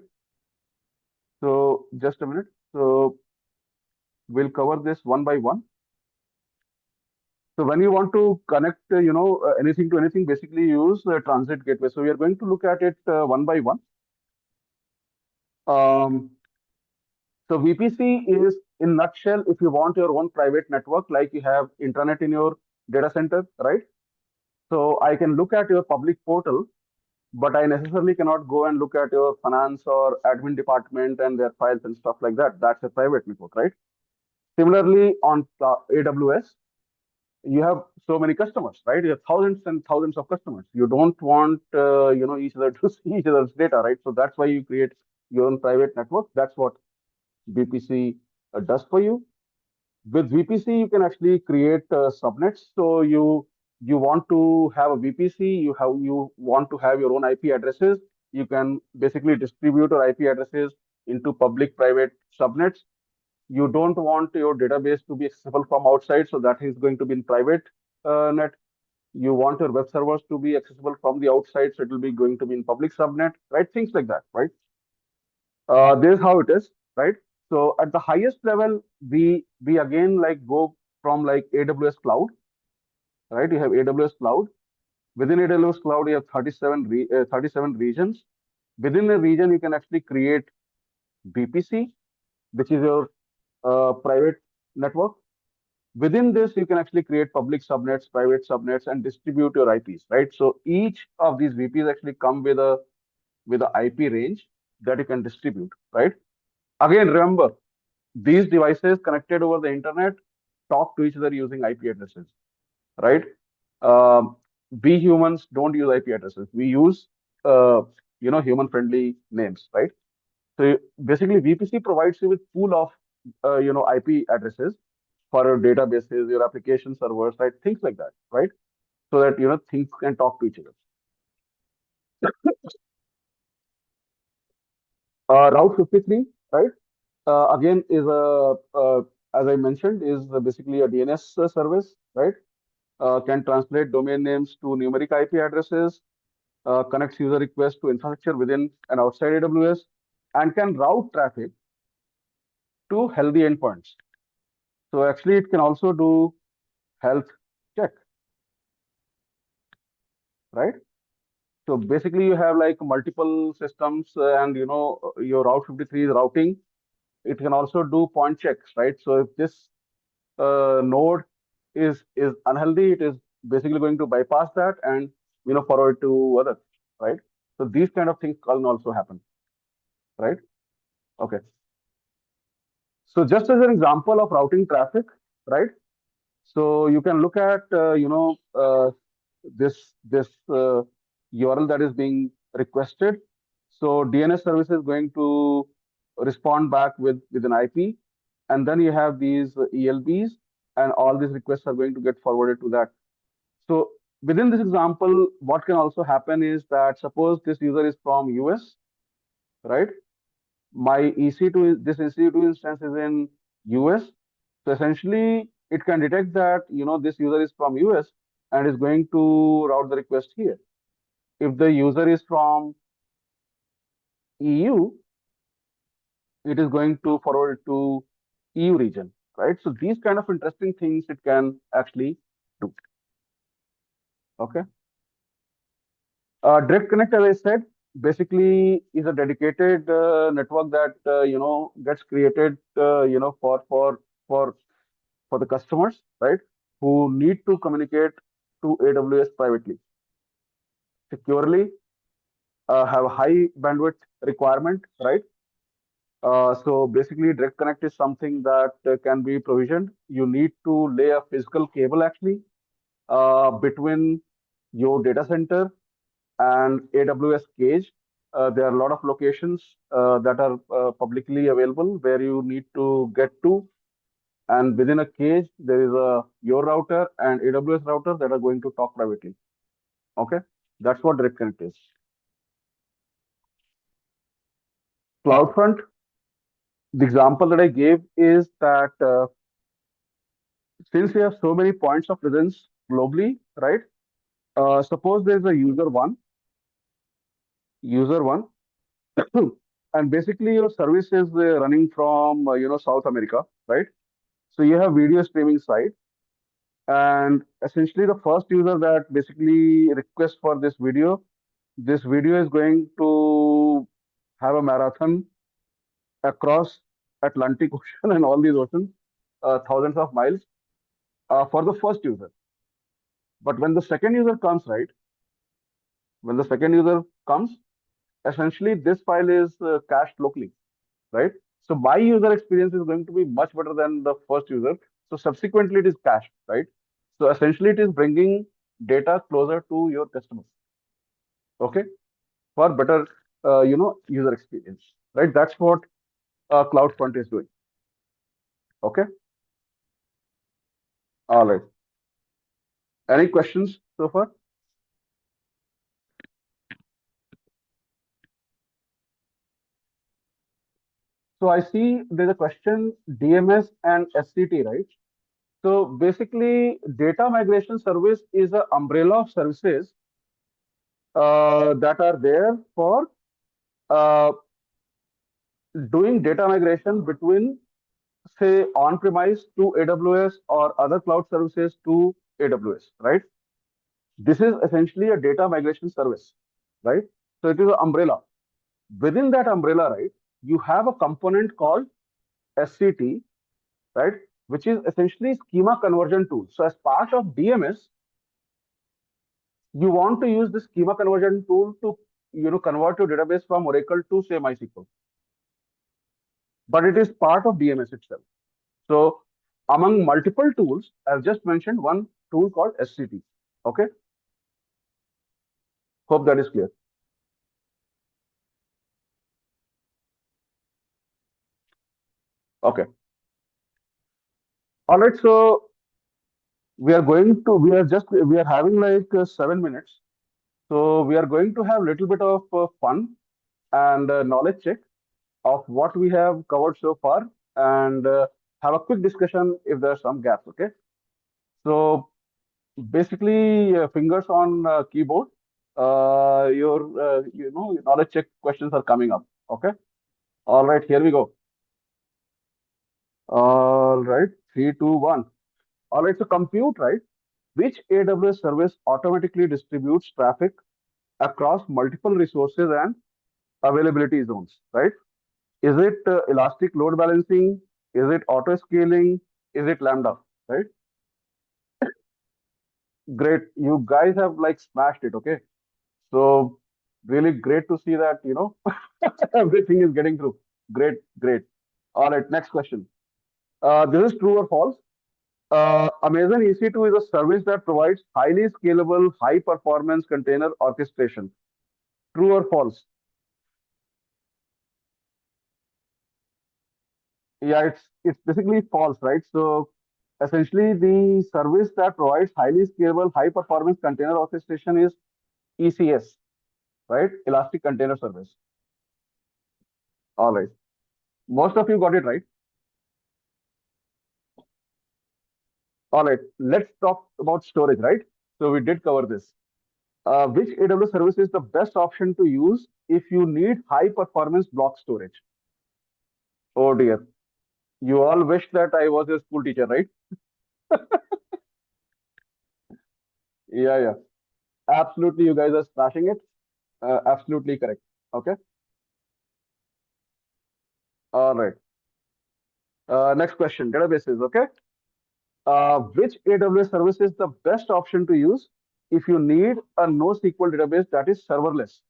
Speaker 2: So just a minute. So we'll cover this one by one. So when you want to connect, anything to anything, basically use the Transit Gateway. So we are going to look at it one by one. Um, So VPC is, in nutshell, if you want your own private network, like you have internet in your data center, right? So I can look at your public portal, but I necessarily cannot go and look at your finance or admin department and their files and stuff like that. That's a private network, right? Similarly, on AWS, you have so many customers, right? You have thousands and thousands of customers. You don't want, each other to see each other's data, right? So that's why you create your own private network. That's what VPC does for you. With VPC, you can actually create subnets. So you want to have a VPC, you want to have your own IP addresses. You can basically distribute your IP addresses into public private subnets. You don't want your database to be accessible from outside, so that is going to be in private net. You want your web servers to be accessible from the outside, so it will be going to be in public subnet, right? Things like that, right? This is how it is, right? So at the highest level, we again like go from like AWS cloud, right? You have AWS cloud. Within AWS cloud, you have 37 regions. Within a region, you can actually create VPC, which is your private network. Within this, you can actually create public subnets, private subnets, and distribute your IPs, right? So each of these VPs actually come with a IP range that you can distribute, right? Again, remember, these devices connected over the internet talk to each other using IP addresses, right? Um, we humans don't use IP addresses. We use, human-friendly names, right? So basically, VPC provides you with pool of, IP addresses for your databases, your application servers, right? Things like that, right? So that things can talk to each other. Route 53, right? Again, is as I mentioned, is basically a DNS service, right? Can translate domain names to numeric IP addresses, connects user requests to infrastructure within and outside AWS, and can route traffic to healthy endpoints. So actually, it can also do health check, right? So basically, you have like multiple systems, and your Route 53 is routing. It can also do point checks, right? So if this node is unhealthy, it is basically going to bypass that and forward to others, right? So these kind of things can also happen, right? Okay. So just as an example of routing traffic, right? So you can look at this URL that is being requested. So DNS service is going to respond back with an IP, and then you have these ELBs, and all these requests are going to get forwarded to that. So within this example, what can also happen is that suppose this user is from US, right? My EC2 this EC2 instance is in US. So essentially, it can detect that this user is from US and is going to route the request here. If the user is from EU, it is going to forward it to EU region, right? So these kind of interesting things it can actually do. Okay. Direct Connect, as I said, basically is a dedicated network that gets created for for the customers, right, who need to communicate to AWS privately, securely, have a high bandwidth requirement, right? So basically, Direct Connect is something that can be provisioned. You need to lay a physical cable actually between your data center and AWS cage. There are a lot of locations that are publicly available where you need to get to. And within a cage, there is a your router and AWS router that are going to talk privately. Okay, that's what Direct Connect is. CloudFront, the example that I gave is that since we have so many points of presence globally, right? Suppose there's a user one, and basically your service is running from South America, right? So you have video streaming side, and essentially the first user that basically requests for this video is going to have a marathon across Atlantic Ocean and all these oceans, thousands of miles for the first user. But when the second user comes, right? When the second user comes, essentially this file is cached locally, right? So my user experience is going to be much better than the first user. So subsequently, it is cached, right? So essentially, it is bringing data closer to your customer, okay, for better, user experience, right? That's what CloudFront is doing. Okay, all right. Any questions so far? So I see there's a question DMS and SCT, right? So basically, data migration service is an umbrella of services that are there for uh, doing data migration between, say, on-premise to AWS or other cloud services to AWS, right? This is essentially a data migration service, right? So it is an umbrella. Within that umbrella, right, you have a component called SCT, right, which is essentially schema conversion tool. So as part of DMS, you want to use the schema conversion tool to convert your database from Oracle to say MySQL, but it is part of DMS itself. So among multiple tools, I've just mentioned one tool called SCT. Okay, hope that is clear. Okay, all right. So we are having like 7 minutes. So we are going to have a little bit of fun and knowledge check of what we have covered so far, and have a quick discussion if there are some gaps. Okay. So basically, fingers on keyboard. Your knowledge check questions are coming up. Okay. All right. Here we go. All right. Three, two, one. All right. So compute, right? Which AWS service automatically distributes traffic across multiple resources and availability zones, right? Is it elastic load balancing? Is it auto scaling? Is it Lambda, right? Great. You guys have like smashed it. Okay. So really great to see that, everything is getting through. Great, great. All right. Next question. This is true or false? Amazon EC2 is a service that provides highly scalable, high performance container orchestration. True or false? Yeah, it's basically false, right? So essentially, the service that provides highly scalable, high performance container orchestration is ECS, right? Elastic Container Service. All right. Most of you got it right. All right. Let's talk about storage, right? So we did cover this. Which AWS service is the best option to use if you need high performance block storage? Oh dear. You all wish that I was your school teacher, right? Yeah, yeah. Absolutely, you guys are smashing it. Absolutely correct. Okay. All right. Next question. Databases. Okay. Which AWS service is the best option to use if you need a NoSQL database that is serverless?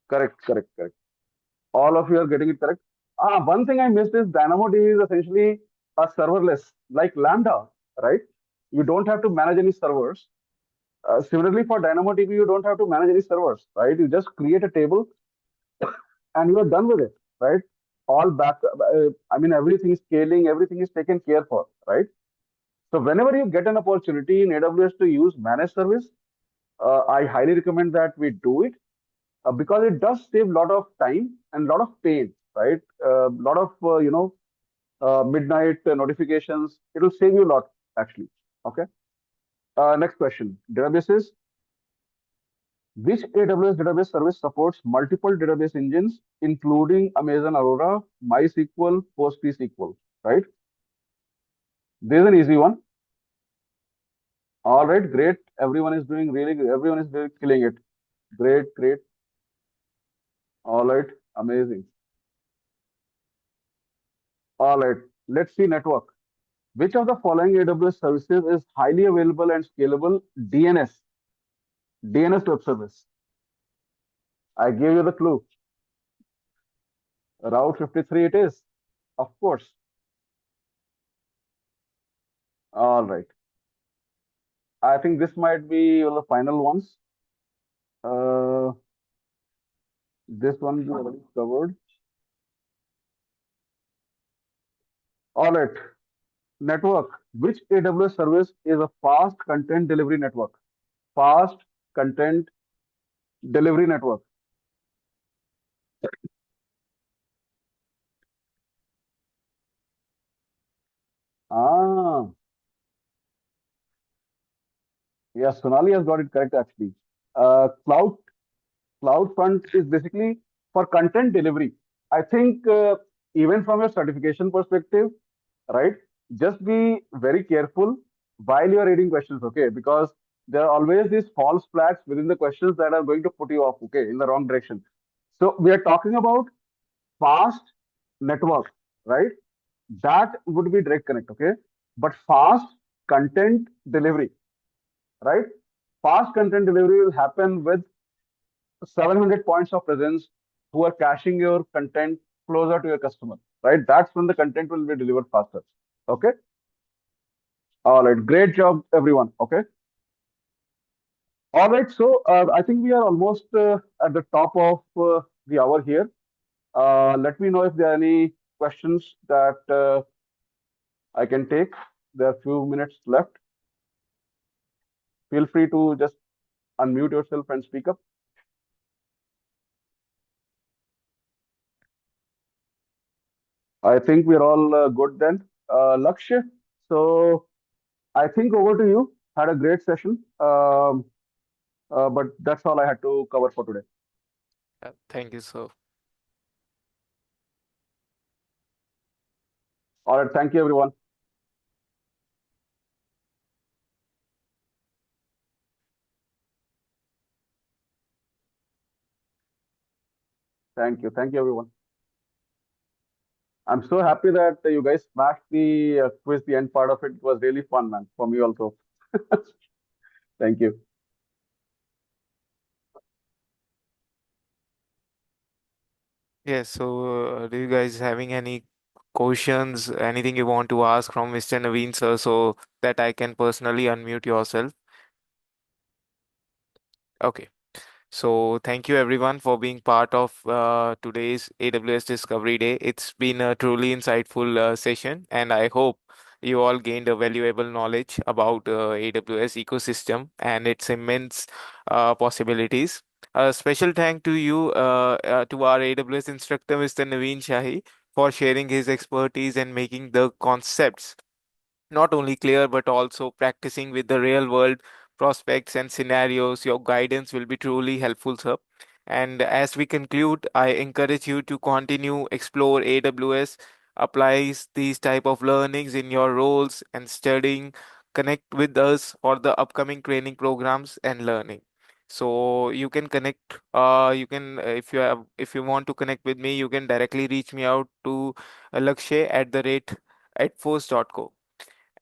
Speaker 2: Correct. Correct. Correct. All of you are getting it correct. One thing I missed is DynamoDB is essentially a serverless, like Lambda, right? You don't have to manage any servers. Similarly, for DynamoDB, you don't have to manage any servers, right? You just create a table and you are done with it, right? All back, I mean, everything is scaling, everything is taken care for, right? So whenever you get an opportunity in AWS to use managed service, I highly recommend that we do it because it does save a lot of time and a lot of pain, right? A lot of midnight notifications. It will save you a lot actually. Okay. Next question. Databases. Which AWS database service supports multiple database engines, including Amazon Aurora, MySQL, PostgreSQL? Right. This is an easy one. All right, great. Everyone is doing really good. Everyone is doing killing it. Great, great. All right, amazing. All right, let's see network. Which of the following AWS services is highly available and scalable? DNS, DNS web service. I gave you the clue. Route 53 it is, of course. All right. I think this might be one of the final ones. Uh, this one we already covered. All right. Network. Which AWS service is a fast content delivery network? Fast content delivery network. Ah, yes, Sonali has got it correct actually. Cloud CloudFront is basically for content delivery. I think even from your certification perspective, right? Just be very careful while you are reading questions, okay? Because there are always these false flags within the questions that are going to put you off, okay, in the wrong direction. So we are talking about fast network, right? That would be direct connect, okay? But fast content delivery, right? Fast content delivery will happen with 700 points of presence who are caching your content closer to your customer, right? That's when the content will be delivered faster. Okay. All right. Great job, everyone. Okay. All right. So I think we are almost at the top of the hour here. Let me know if there are any questions that I can take. There are a few minutes left. Feel free to just unmute yourself and speak up. I think we're all good then. Lakshya, so I think over to you. Had a great session. But that's all I had to cover for today.
Speaker 1: Thank you, sir.
Speaker 2: All right. Thank you, everyone. Thank you. Thank you, everyone. I'm so happy that you guys smashed the quiz. The end part of it was really fun, man, for me also. Thank you.
Speaker 1: Yes, so do you guys having any questions, anything you want to ask from Mr. Naveen, sir, so that I can personally unmute yourself? Okay. So thank you everyone for being part of today's AWS Discovery Day. It's been a truly insightful session, and I hope you all gained a valuable knowledge about AWS ecosystem and its immense possibilities. A special thank to you, to our AWS instructor, Mr. Naveen Shahi, for sharing his expertise and making the concepts not only clear but also practicing with the real world prospects and scenarios. Your guidance will be truly helpful, sir. And as we conclude, I encourage you to continue explore AWS, applies these type of learnings in your roles and studying, connect with us or the upcoming training programs and learning. So you can connect, you can if you want to connect with me, you can directly reach me out to Lakshay at the rate edforce.co.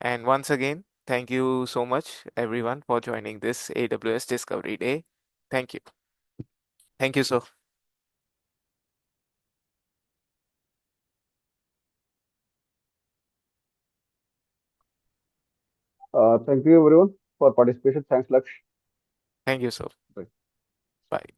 Speaker 1: And once again, thank you so much everyone for joining this AWS Discovery Day. Thank you. Thank you, sir.
Speaker 2: Thank you everyone for participation. Thanks, Laksh.
Speaker 1: Thank you, sir.
Speaker 2: Bye.
Speaker 1: Bye.